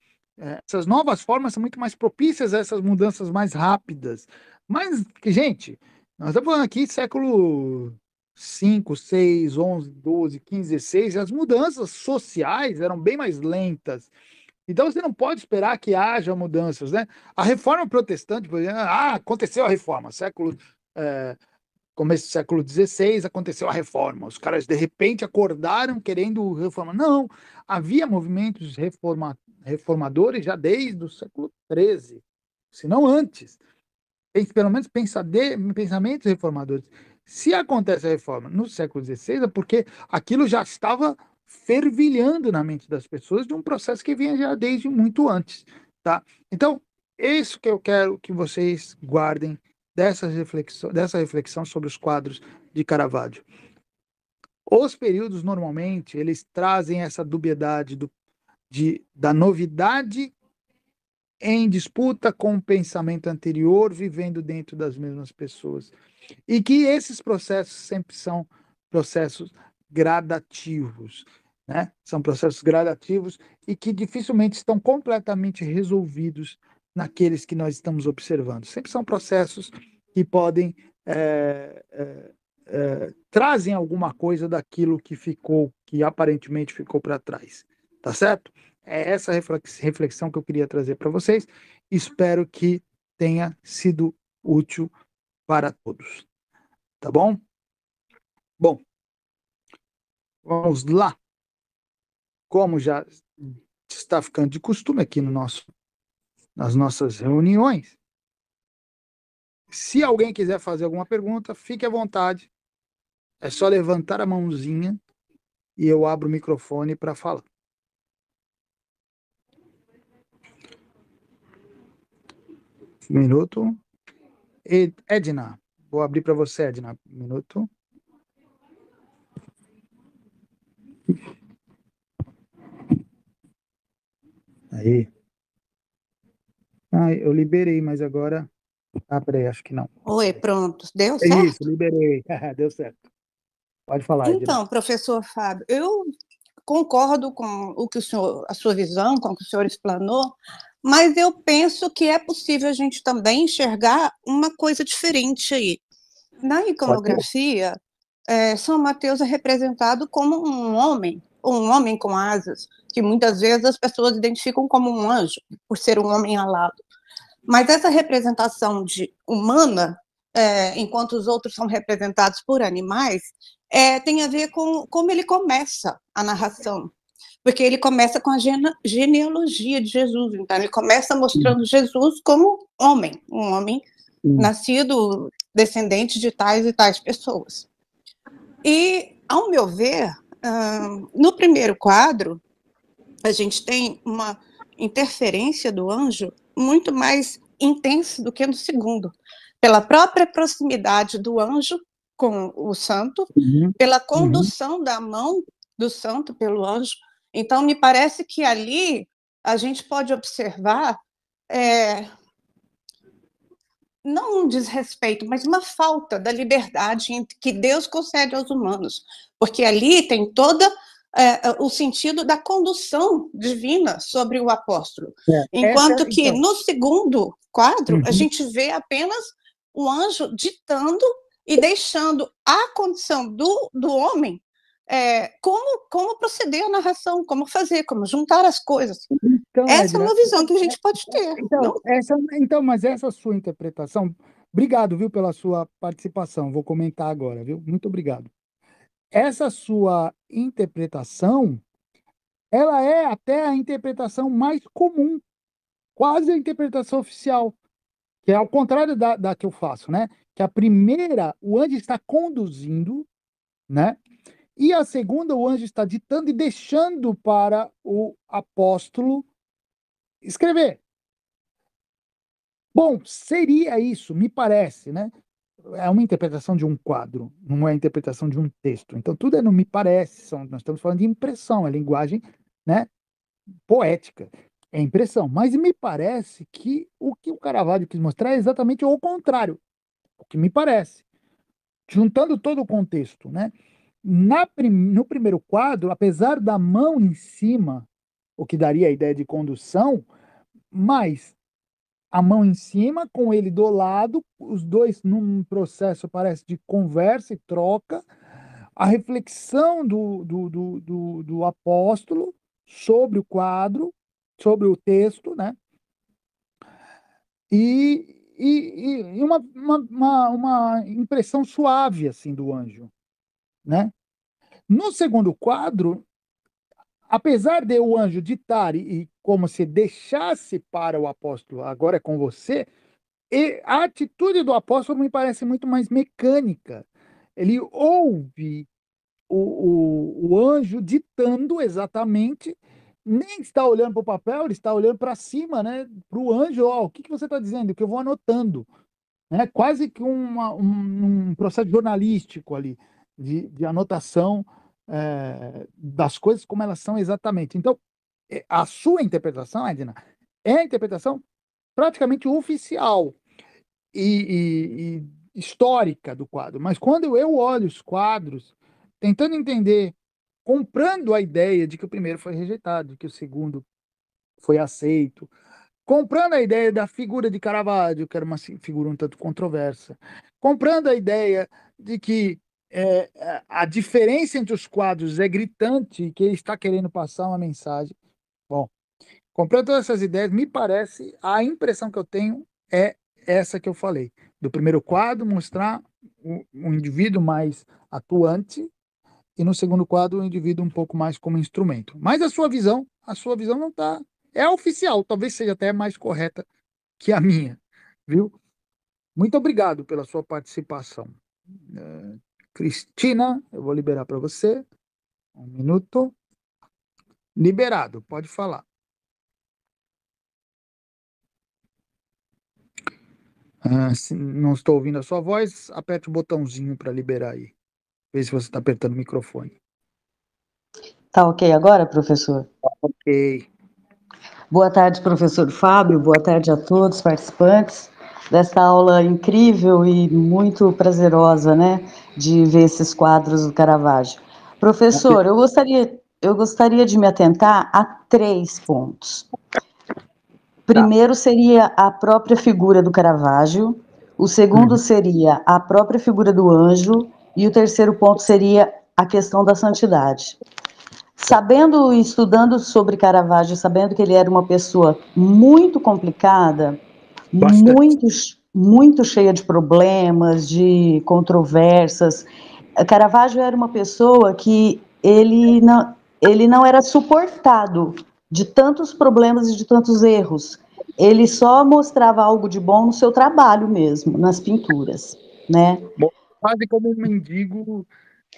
Essas novas formas são muito mais propícias a essas mudanças mais rápidas. Mas, gente, nós estamos falando aqui século 5, 6, 11, 12, 15, 16, e as mudanças sociais eram bem mais lentas. Então você não pode esperar que haja mudanças, né? A reforma protestante, por exemplo, aconteceu a reforma, eh, começo do século XVI, aconteceu a reforma. Os caras, de repente, acordaram querendo reformar. Não, havia movimentos reformadores já desde o século XIII, se não antes. Pelo menos pensamentos reformadores. Se acontece a reforma no século XVI, é porque aquilo já estava fervilhando na mente das pessoas de um processo que vinha já desde muito antes, tá? Então, isso que eu quero que vocês guardem dessa reflexão sobre os quadros de Caravaggio. Os períodos, normalmente, eles trazem essa dubiedade da novidade em disputa com o pensamento anterior, vivendo dentro das mesmas pessoas. E que esses processos sempre são processos gradativos, né? São processos gradativos e que dificilmente estão completamente resolvidos naqueles que nós estamos observando. Sempre são processos que podem trazem alguma coisa daquilo que aparentemente ficou para trás, tá certo? É essa reflexão que eu queria trazer para vocês. Espero que tenha sido útil para todos, tá bom? Bom, vamos lá. Como já está ficando de costume aqui no nosso nas nossas reuniões. Se alguém quiser fazer alguma pergunta, fique à vontade. É só levantar a mãozinha e eu abro o microfone para falar. Um minuto. Edna, vou abrir para você, Edna. Um minuto. Aí. Ah, eu liberei, mas agora. Ah, peraí, acho que não. Oi, pronto. Deu É isso, certo? liberei. Deu certo. Pode falar, Edna. Então, professor Fábio, eu concordo com o que o senhor, a sua visão, com o que o senhor explanou, mas eu penso que é possível a gente também enxergar uma coisa diferente aí. Na Pode ser. iconografia, São Mateus é representado como um homem com asas, que muitas vezes as pessoas identificam como um anjo, por ser um homem alado. Mas essa representação de humana, enquanto os outros são representados por animais, tem a ver com como ele começa a narração. Porque ele começa com a genealogia de Jesus. Então, ele começa mostrando Jesus como homem, um homem nascido descendente de tais e tais pessoas. E, ao meu ver, no primeiro quadro, a gente tem uma interferência do anjo muito mais intensa do que no segundo, pela própria proximidade do anjo com o santo, pela condução da mão do santo pelo anjo. Então, me parece que ali a gente pode observar não um desrespeito, mas uma falta da liberdade que Deus concede aos humanos, porque ali tem todo o sentido da condução divina sobre o apóstolo, enquanto que no segundo quadro a gente vê apenas o anjo ditando e deixando a condição do homem como proceder a narração, como fazer, como juntar as coisas. Então, Essa Edna, é uma visão que a gente pode ter. mas essa sua interpretação, obrigado, viu, pela sua participação. Vou comentar agora, viu? Muito obrigado. Essa sua interpretação, ela é até a interpretação mais comum, quase a interpretação oficial, que é ao contrário da que eu faço, né? Que a primeira, o anjo está conduzindo, né? E a segunda, o anjo está ditando e deixando para o apóstolo escrever. Bom, seria isso, me parece, né? É uma interpretação de um quadro, não é a interpretação de um texto. Então, tudo é no me parece, nós estamos falando de impressão, é linguagem, né, poética, é impressão. Mas me parece que o que o Caravaggio quis mostrar é exatamente o contrário, o que me parece. Juntando todo o contexto, né? No primeiro quadro, apesar da mão em cima, o que daria a ideia de condução, mas a mão em cima, com ele do lado, os dois num processo, parece, de conversa e troca, a reflexão do apóstolo sobre o quadro, sobre o texto, né? E uma impressão suave, assim, do anjo, né? No segundo quadro, apesar de o anjo ditar e como se deixasse para o apóstolo, agora é com você, e a atitude do apóstolo me parece muito mais mecânica. Ele ouve o anjo ditando exatamente, nem está olhando para o papel, ele está olhando para cima, né? Para o anjo, ó, o que, que você está dizendo? O que eu vou anotando. Né? Quase que um processo jornalístico ali, de anotação das coisas como elas são exatamente. Então, a sua interpretação, Edna, é a interpretação praticamente oficial e histórica do quadro. Mas quando eu olho os quadros, tentando entender, comprando a ideia de que o primeiro foi rejeitado, de que o segundo foi aceito, comprando a ideia da figura de Caravaggio, que era uma figura um tanto controversa, comprando a ideia de que a diferença entre os quadros é gritante e que ele está querendo passar uma mensagem. Bom, comprando todas essas ideias, me parece, a impressão que eu tenho é essa que eu falei. Do primeiro quadro, mostrar um indivíduo mais atuante, e no segundo quadro, o indivíduo um pouco mais como instrumento. Mas a sua visão não está é a oficial, talvez seja até mais correta que a minha, viu? Muito obrigado pela sua participação. Cristina, eu vou liberar para você. Um minuto. Liberado, pode falar. Se não estou ouvindo a sua voz, aperte o botãozinho para liberar aí. Vê se você está apertando o microfone. Tá ok agora, professor? Ok. Boa tarde, professor Fábio. Boa tarde a todos os participantes desta aula incrível e muito prazerosa, né, de ver esses quadros do Caravaggio. Professor, eu gostaria de me atentar a 3 pontos. Primeiro seria a própria figura do Caravaggio, o segundo seria a própria figura do anjo, e o terceiro ponto seria a questão da santidade. Sabendo e estudando sobre Caravaggio, sabendo que ele era uma pessoa muito complicada, muito cheia de problemas, de controvérsias, Caravaggio era uma pessoa que ele não era suportado de tantos problemas e de tantos erros. Ele só mostrava algo de bom no seu trabalho mesmo, nas pinturas, né? Quase como um mendigo,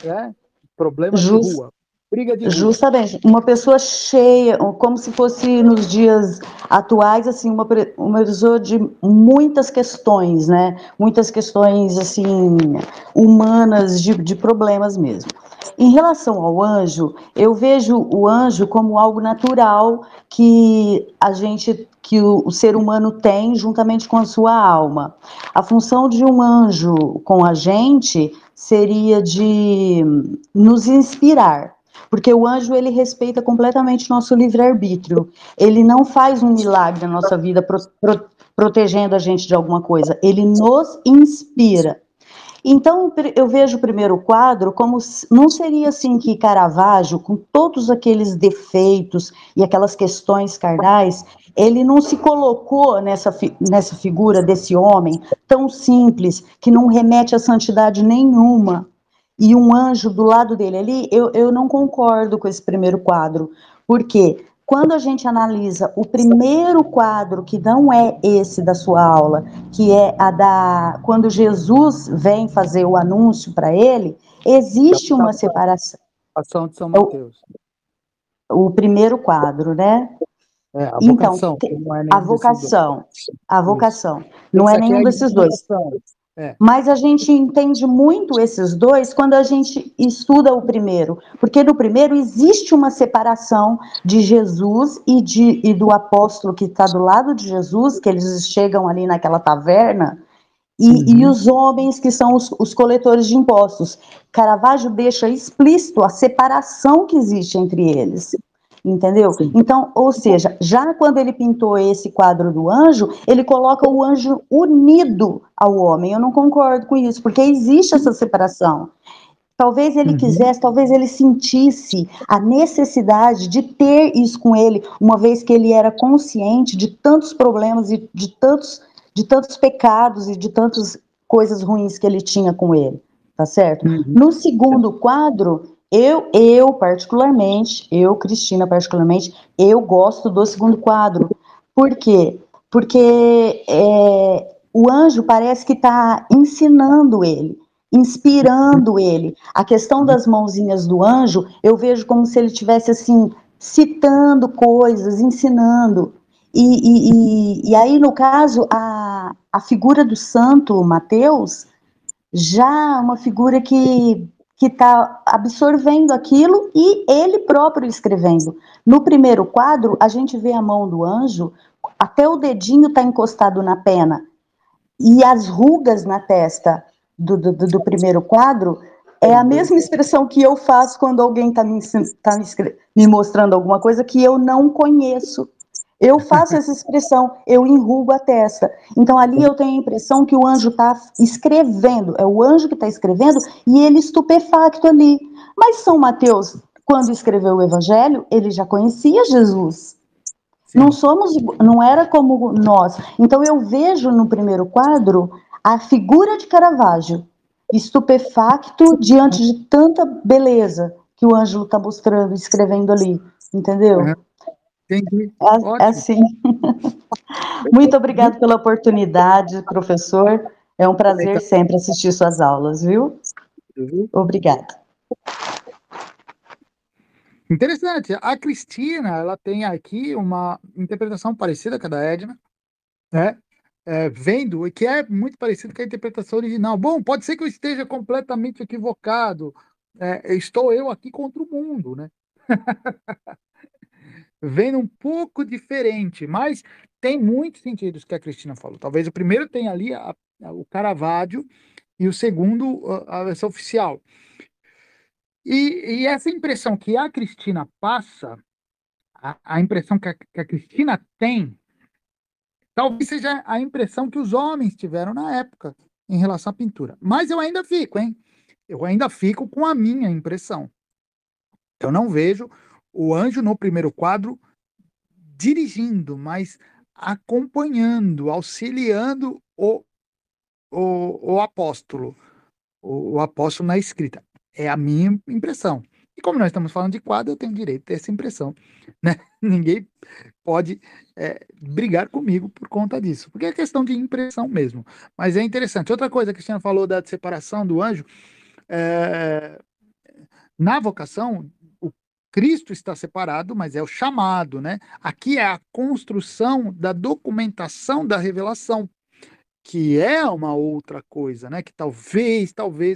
né? Problema de rua. Briga de rua. Justamente, uma pessoa cheia, como se fosse nos dias atuais, assim, uma pessoa de muitas questões, né? Muitas questões, assim, humanas, de problemas mesmo. Em relação ao anjo, eu vejo o anjo como algo natural que o ser humano tem juntamente com a sua alma. A função de um anjo com a gente seria de nos inspirar. Porque o anjo, ele respeita completamente nosso livre-arbítrio. Ele não faz um milagre na nossa vida protegendo a gente de alguma coisa. Ele nos inspira. Então, eu vejo o primeiro quadro como, não seria assim que Caravaggio, com todos aqueles defeitos e aquelas questões carnais, ele não se colocou nessa figura desse homem tão simples, que não remete a santidade nenhuma, e um anjo do lado dele ali, eu não concordo com esse primeiro quadro, porque quando a gente analisa o primeiro quadro, que não é esse da sua aula, que é quando Jesus vem fazer o anúncio para ele, existe uma separação. Ação de São Mateus. O primeiro quadro, né? A vocação. Então, não é a vocação. Não é nenhum desses dois. Mas a gente entende muito esses dois quando a gente estuda o primeiro, porque no primeiro existe uma separação de Jesus e do apóstolo que está do lado de Jesus, que eles chegam ali naquela taverna, e os homens que são os coletores de impostos. Caravaggio deixa explícito a separação que existe entre eles. Entendeu? Sim. Então, ou seja, já quando ele pintou esse quadro do anjo, ele coloca o anjo unido ao homem. Eu não concordo com isso, porque existe essa separação. Talvez ele quisesse, talvez ele sentisse a necessidade de ter isso com ele, uma vez que ele era consciente de tantos problemas e de tantos pecados e de tantas coisas ruins que ele tinha com ele, tá certo? No segundo quadro, Cristina, particularmente, eu gosto do segundo quadro. Por quê? Porque o anjo parece que está ensinando ele, inspirando ele. A questão das mãozinhas do anjo, eu vejo como se ele estivesse, assim, citando coisas, ensinando. E aí, no caso, a figura do santo Mateus, já uma figura que está absorvendo aquilo e ele próprio escrevendo. No primeiro quadro, a gente vê a mão do anjo, até o dedinho está encostado na pena, e as rugas na testa do primeiro quadro é a mesma expressão que eu faço quando alguém está me mostrando alguma coisa que eu não conheço. Eu faço essa expressão, eu enrugo a testa. Então, ali eu tenho a impressão que o anjo está escrevendo, é o anjo que está escrevendo, e ele estupefacto ali. Mas São Mateus, quando escreveu o Evangelho, ele já conhecia Jesus. Não era como nós. Então, eu vejo no primeiro quadro a figura de Caravaggio, estupefacto diante de tanta beleza que o Ângelo está mostrando, escrevendo ali, entendeu? Entendi. É Ótimo. assim. Muito obrigado pela oportunidade, professor. É um prazer sempre assistir suas aulas, viu? Obrigada. Interessante. A Cristina, ela tem aqui uma interpretação parecida com a da Edna, né? Vendo, e que é muito parecido com a interpretação original. Bom, pode ser que eu esteja completamente equivocado. Estou eu aqui contra o mundo, né? Vendo um pouco diferente, mas tem muitos sentidos que a Cristina falou. Talvez o primeiro tenha ali o Caravaggio e o segundo a versão oficial. E essa impressão que a Cristina passa, a impressão que a Cristina tem, talvez seja a impressão que os homens tiveram na época em relação à pintura. Mas eu ainda fico, hein? Eu ainda fico com a minha impressão. Eu não vejo o anjo no primeiro quadro dirigindo, mas acompanhando, auxiliando o apóstolo, o apóstolo na escrita. É a minha impressão. E como nós estamos falando de quadro, eu tenho direito a ter essa impressão, né? Ninguém pode brigar comigo por conta disso, porque é questão de impressão mesmo. Mas é interessante. Outra coisa que a Cristina falou da separação do anjo, é, na vocação, o Cristo está separado, mas é o chamado, né? Aqui é a construção da documentação da revelação, que é uma outra coisa, né? Que talvez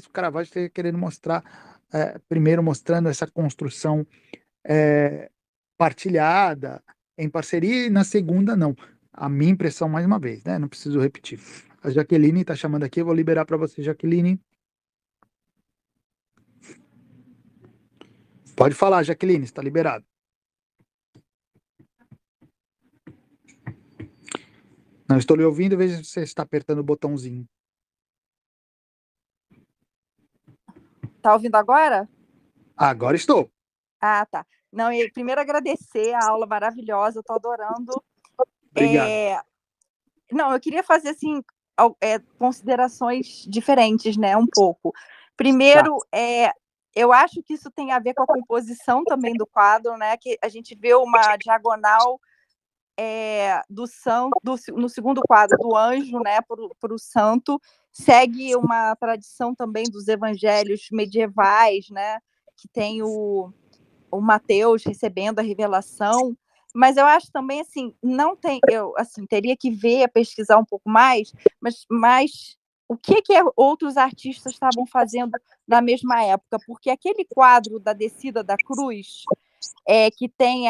o Caravaggio esteja querendo mostrar, primeiro mostrando essa construção partilhada, em parceria, e na segunda, não. A minha impressão, mais uma vez, né? Não preciso repetir. A Jaqueline está chamando aqui, eu vou liberar para você, Jaqueline. Pode falar, Jaqueline, está liberado. Não estou lhe ouvindo, veja se você está apertando o botãozinho. Tá ouvindo agora? Agora estou. Ah, tá. Não, e primeiro agradecer a aula maravilhosa, eu tô adorando. Obrigado. Não, eu queria fazer assim considerações diferentes, né? Um pouco. Primeiro, eu acho que isso tem a ver com a composição também do quadro, né? Que a gente vê uma diagonal do santo, no segundo quadro, do anjo, né? Para o santo, segue uma tradição também dos evangelhos medievais, né? Que tem o Mateus recebendo a revelação, mas eu acho também assim, não tem, eu assim teria que ver, pesquisar um pouco mais, mas o que outros artistas estavam fazendo na mesma época? Porque aquele quadro da descida da cruz, que tem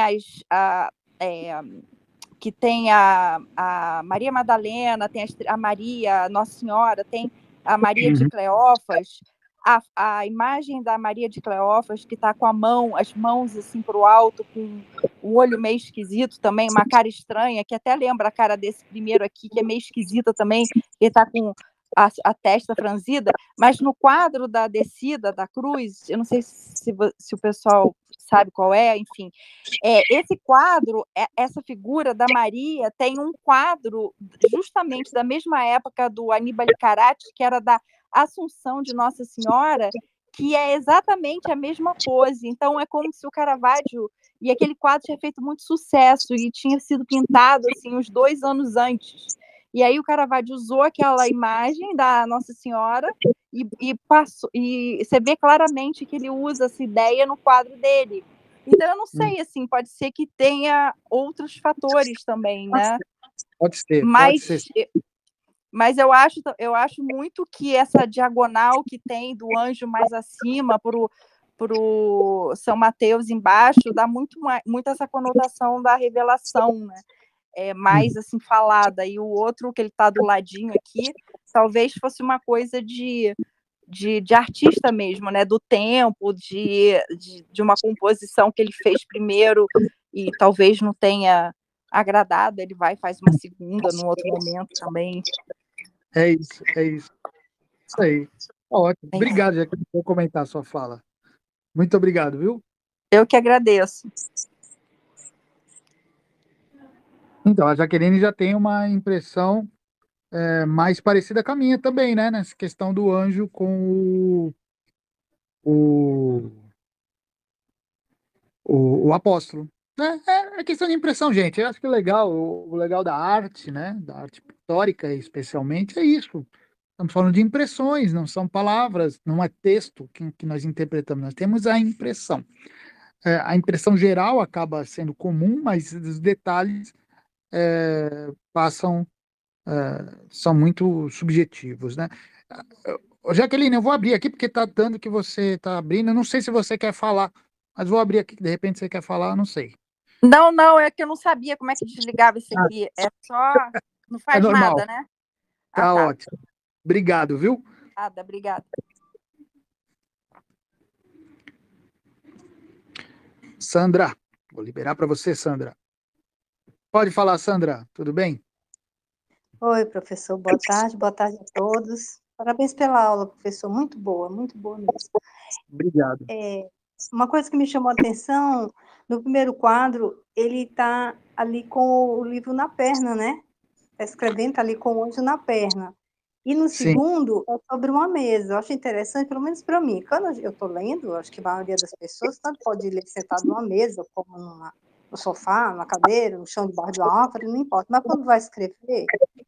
que tem a Maria Madalena, tem a Maria Nossa Senhora, tem a Maria de Cleófas, a imagem da Maria de Cleófas, que está com as mãos assim para o alto, com o olho meio esquisito também, uma cara estranha, que até lembra a cara desse primeiro aqui, que é meio esquisita também, que está com a testa franzida, mas no quadro da descida da cruz, eu não sei se o pessoal sabe qual é, enfim, esse quadro, essa figura da Maria, tem um quadro justamente da mesma época do Aníbal Carracci, que era da Assunção de Nossa Senhora, que é exatamente a mesma pose. Então, é como se o Caravaggio, e aquele quadro tinha feito muito sucesso e tinha sido pintado assim, uns 2 anos antes. E aí o Caravaggio usou aquela imagem da Nossa Senhora e passou, e você vê claramente que ele usa essa ideia no quadro dele. Então, eu não sei, assim, pode ser que tenha outros fatores também, né? Pode ser. Mas eu acho muito que essa diagonal que tem do anjo mais acima pro São Mateus embaixo dá muito essa conotação da revelação, né? Mais assim falada, e o outro que ele está do ladinho aqui talvez fosse uma coisa de artista mesmo, né? Do tempo, de uma composição que ele fez primeiro e talvez não tenha agradado, ele vai e faz uma segunda num outro momento também. É isso. Isso aí. Ótimo. Obrigado, Jaqueline, por comentar a sua fala. Muito obrigado, viu? Eu que agradeço. Então, a Jaqueline já tem uma impressão mais parecida com a minha também, né? Nessa questão do anjo com o apóstolo. É questão de impressão, gente. Eu acho que o legal da arte, né, da arte pictórica especialmente, é isso. Estamos falando de impressões, não são palavras, não é texto que nós interpretamos, nós temos a impressão. A impressão geral acaba sendo comum, mas os detalhes passam, são muito subjetivos, né? Jaqueline, eu vou abrir aqui porque está dando que você está abrindo. Eu não sei se você quer falar, mas vou abrir aqui, que de repente você quer falar, eu não sei. Não, é que eu não sabia como é que desligava isso aqui. É só. Não É faz normal, nada, né? Ah, tá tá. ótimo. Obrigado, viu? Nada, obrigada. Sandra, vou liberar para você, Sandra. Pode falar, Sandra, tudo bem? Oi, professor, boa tarde a todos. Parabéns pela aula, professor, muito boa mesmo. Obrigado. Uma coisa que me chamou a atenção, no primeiro quadro, ele está ali com o livro na perna, né? Está escrevendo, está ali com o anjo na perna. E no Sim, segundo, é sobre uma mesa. Eu acho interessante, pelo menos para mim. Quando eu estou lendo, acho que a maioria das pessoas tanto pode ler sentado numa mesa, como no sofá, numa cadeira, no chão debaixo de uma árvore, não importa. Mas quando vai escrever,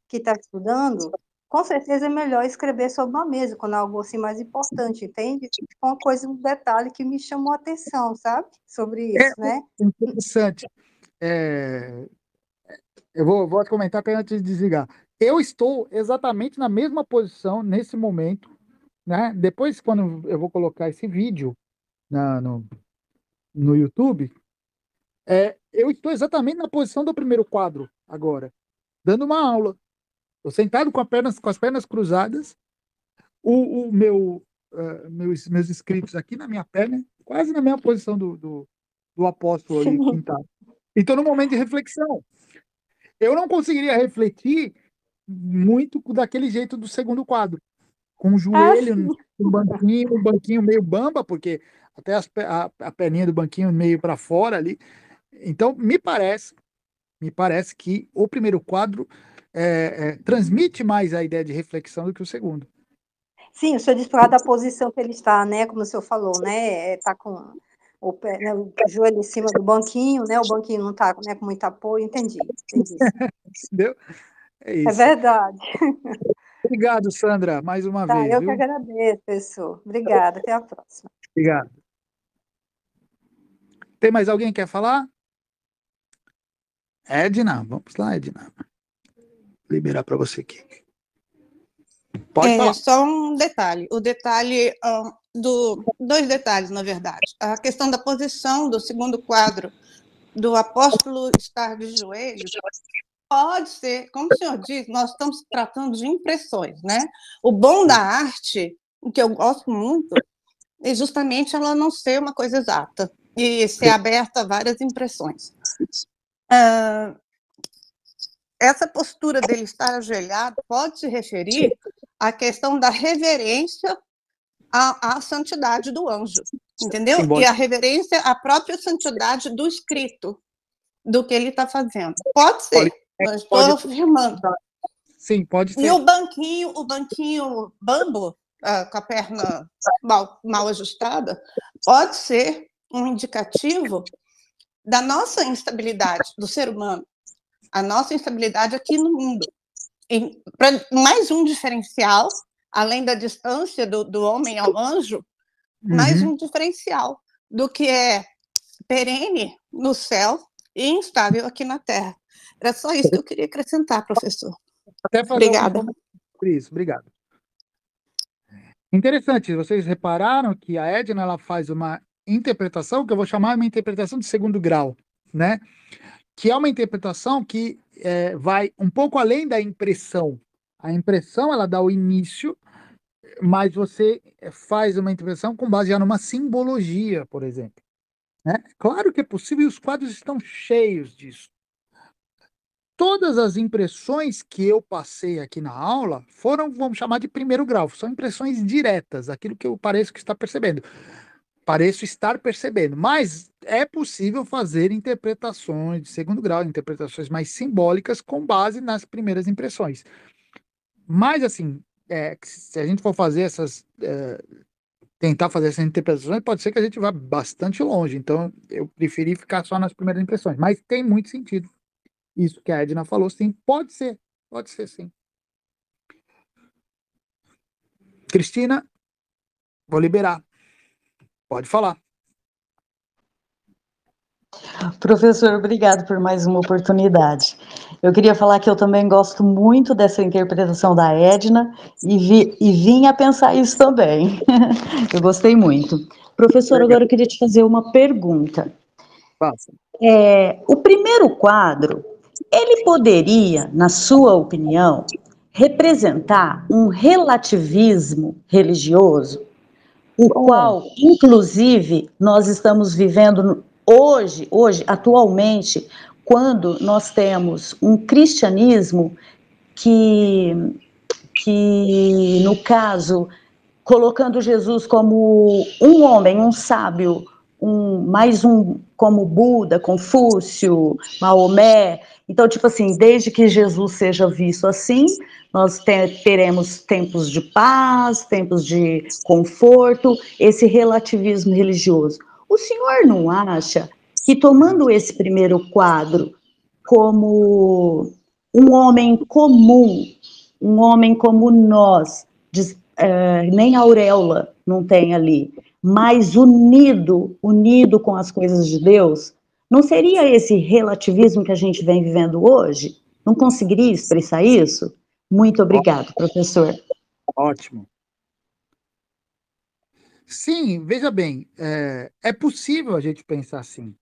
que está estudando, com certeza é melhor escrever sobre uma mesa, quando é algo assim mais importante, entende? Foi uma coisa, um detalhe que me chamou a atenção, sabe? Sobre é isso, né? interessante. É, eu vou comentar até antes de desligar. Eu estou exatamente na mesma posição nesse momento, né? Depois, quando eu vou colocar esse vídeo no YouTube, eu estou exatamente na posição do primeiro quadro agora, dando uma aula. Estou sentado com as pernas cruzadas, o meu, meus escritos aqui na minha perna, quase na mesma posição do apóstolo ali pintado. E estou no momento de reflexão. Eu não conseguiria refletir muito daquele jeito do segundo quadro, com o Ah, joelho sim. um banquinho meio bamba, porque até a perninha do banquinho meio para fora ali. Então, me parece que o primeiro quadro transmite mais a ideia de reflexão do que o segundo. Sim, o senhor disse por causa da posição que ele está, né? Como o senhor falou, né? Está com o pé, né, o joelho em cima do banquinho, né? O banquinho não está, né, com muito apoio. Entendi. Entendeu? É É isso. verdade. Obrigado, Sandra, mais uma Tá, vez, eu que viu? agradeço, professor. Obrigada, até a próxima. Obrigado. Tem mais alguém que quer falar? Edna, vamos lá, Edna. Vou liberar para você aqui. Pode falar. Só um detalhe. O detalhe dois detalhes, na verdade. A questão da posição do segundo quadro do apóstolo estar de joelhos pode ser, como o senhor diz, nós estamos tratando de impressões, né? O bom da arte, o que eu gosto muito, é justamente ela não ser uma coisa exata e ser aberta a várias impressões. Essa postura dele estar ajoelhado pode se referir à questão da reverência à santidade do anjo, entendeu? Simbólico. E a reverência à própria santidade do escrito, do que ele está fazendo. Pode ser, não estou afirmando. Sim, pode ser. E o banquinho bambo, com a perna mal ajustada, pode ser um indicativo da nossa instabilidade, do ser humano, a nossa instabilidade aqui no mundo. E mais um diferencial, além da distância do homem ao anjo, mais um diferencial do que é perene no céu e instável aqui na Terra. Era só isso que eu queria acrescentar, professor. Até fazer Obrigada. Por isso, obrigado. Interessante, vocês repararam que a Edna ela faz uma interpretação que eu vou chamar uma interpretação de segundo grau, né? Que é uma interpretação que vai um pouco além da impressão. A impressão ela dá o início, mas você faz uma interpretação com base já numa simbologia, por exemplo. Né? Claro que é possível e os quadros estão cheios disso. Todas as impressões que eu passei aqui na aula foram, vamos chamar de primeiro grau, são impressões diretas, aquilo que eu pareço que está percebendo. Pareço estar percebendo, mas é possível fazer interpretações de segundo grau, interpretações mais simbólicas com base nas primeiras impressões. Mas, assim, se a gente for fazer essas tentar fazer essas interpretações, pode ser que a gente vá bastante longe. Então, eu preferi ficar só nas primeiras impressões. Mas tem muito sentido. Isso que a Edna falou, sim. Pode ser sim. Cristina, vou liberar. Pode falar. Professor, obrigado por mais uma oportunidade. Eu queria falar que eu também gosto muito dessa interpretação da Edna e vim a pensar isso também. Eu gostei muito. Professor, Legal. agora eu queria te fazer uma pergunta. Faça. O primeiro quadro, ele poderia, na sua opinião, representar um relativismo religioso, o qual, inclusive, nós estamos vivendo hoje, atualmente, quando nós temos um cristianismo que no caso, colocando Jesus como um homem, um sábio, como Buda, Confúcio, Maomé. Então, tipo assim, desde que Jesus seja visto assim, nós teremos tempos de paz, tempos de conforto, esse relativismo religioso. O senhor não acha que, tomando esse primeiro quadro como um homem comum, um homem como nós, nem auréola não tem ali, mas unido com as coisas de Deus, não seria esse relativismo que a gente vem vivendo hoje? Não conseguiria expressar isso? Muito obrigado, professor. Ótimo. Sim, veja bem, é possível a gente pensar assim,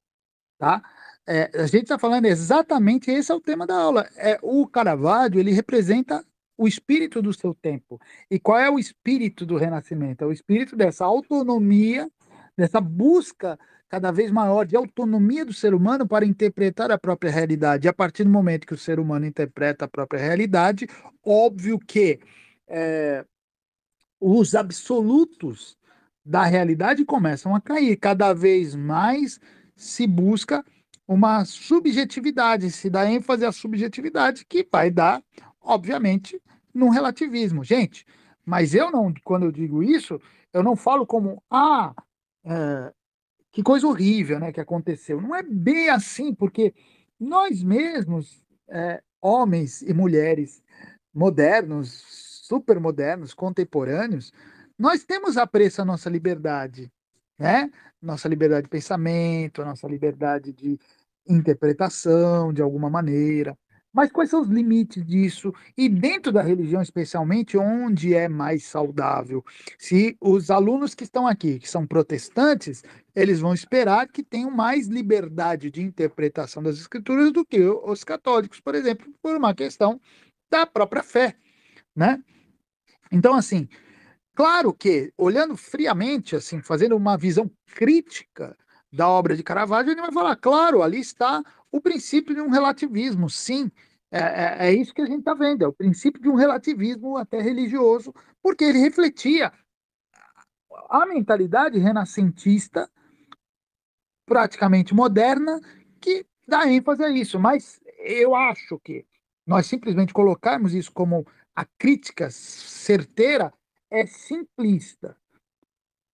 tá? A gente está falando exatamente, esse é o tema da aula. O Caravaggio, ele representa o espírito do seu tempo. E qual é o espírito do Renascimento? É o espírito dessa autonomia, dessa busca cada vez maior de autonomia do ser humano para interpretar a própria realidade. E a partir do momento que o ser humano interpreta a própria realidade, óbvio que os absolutos da realidade começam a cair. Cada vez mais se busca uma subjetividade, se dá ênfase à subjetividade, que vai dar, obviamente, num relativismo. Gente, mas eu não, quando eu digo isso, eu não falo como, que coisa horrível, né, que aconteceu. Não é bem assim, porque nós mesmos, homens e mulheres modernos, supermodernos, contemporâneos, nós temos apreço à nossa liberdade, né? Nossa liberdade de pensamento, a nossa liberdade de interpretação, de alguma maneira. Mas quais são os limites disso? E dentro da religião, especialmente, onde é mais saudável? Se os alunos que estão aqui, que são protestantes, eles vão esperar que tenham mais liberdade de interpretação das escrituras do que os católicos, por exemplo, por uma questão da própria fé, né? Então, assim, claro que, olhando friamente, assim, fazendo uma visão crítica da obra de Caravaggio, ele vai falar, claro, ali está o princípio de um relativismo, sim, é isso que a gente está vendo, é o princípio de um relativismo até religioso, porque ele refletia a mentalidade renascentista, praticamente moderna, que dá ênfase a isso, mas eu acho que nós simplesmente colocarmos isso como a crítica certeira é simplista.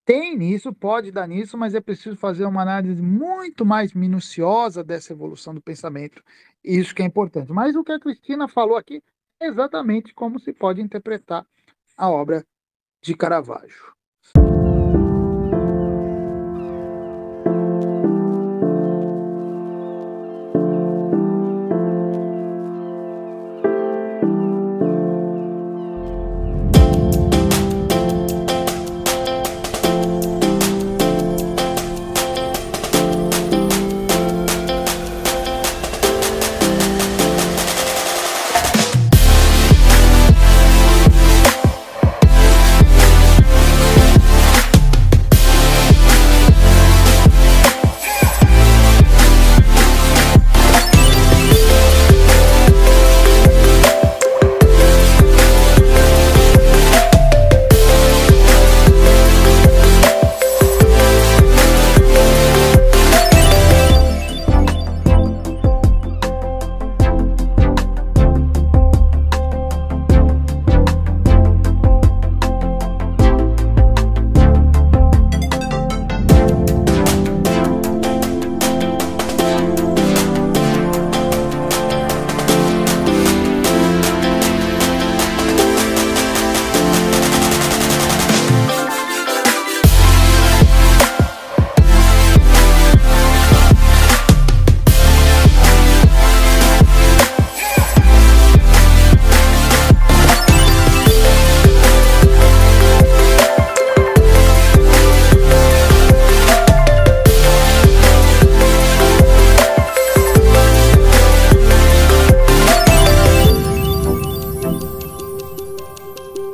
Tem nisso, pode dar nisso, mas é preciso fazer uma análise muito mais minuciosa dessa evolução do pensamento. Isso que é importante. Mas o que a Cristina falou aqui é exatamente como se pode interpretar a obra de Caravaggio.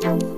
Tchau.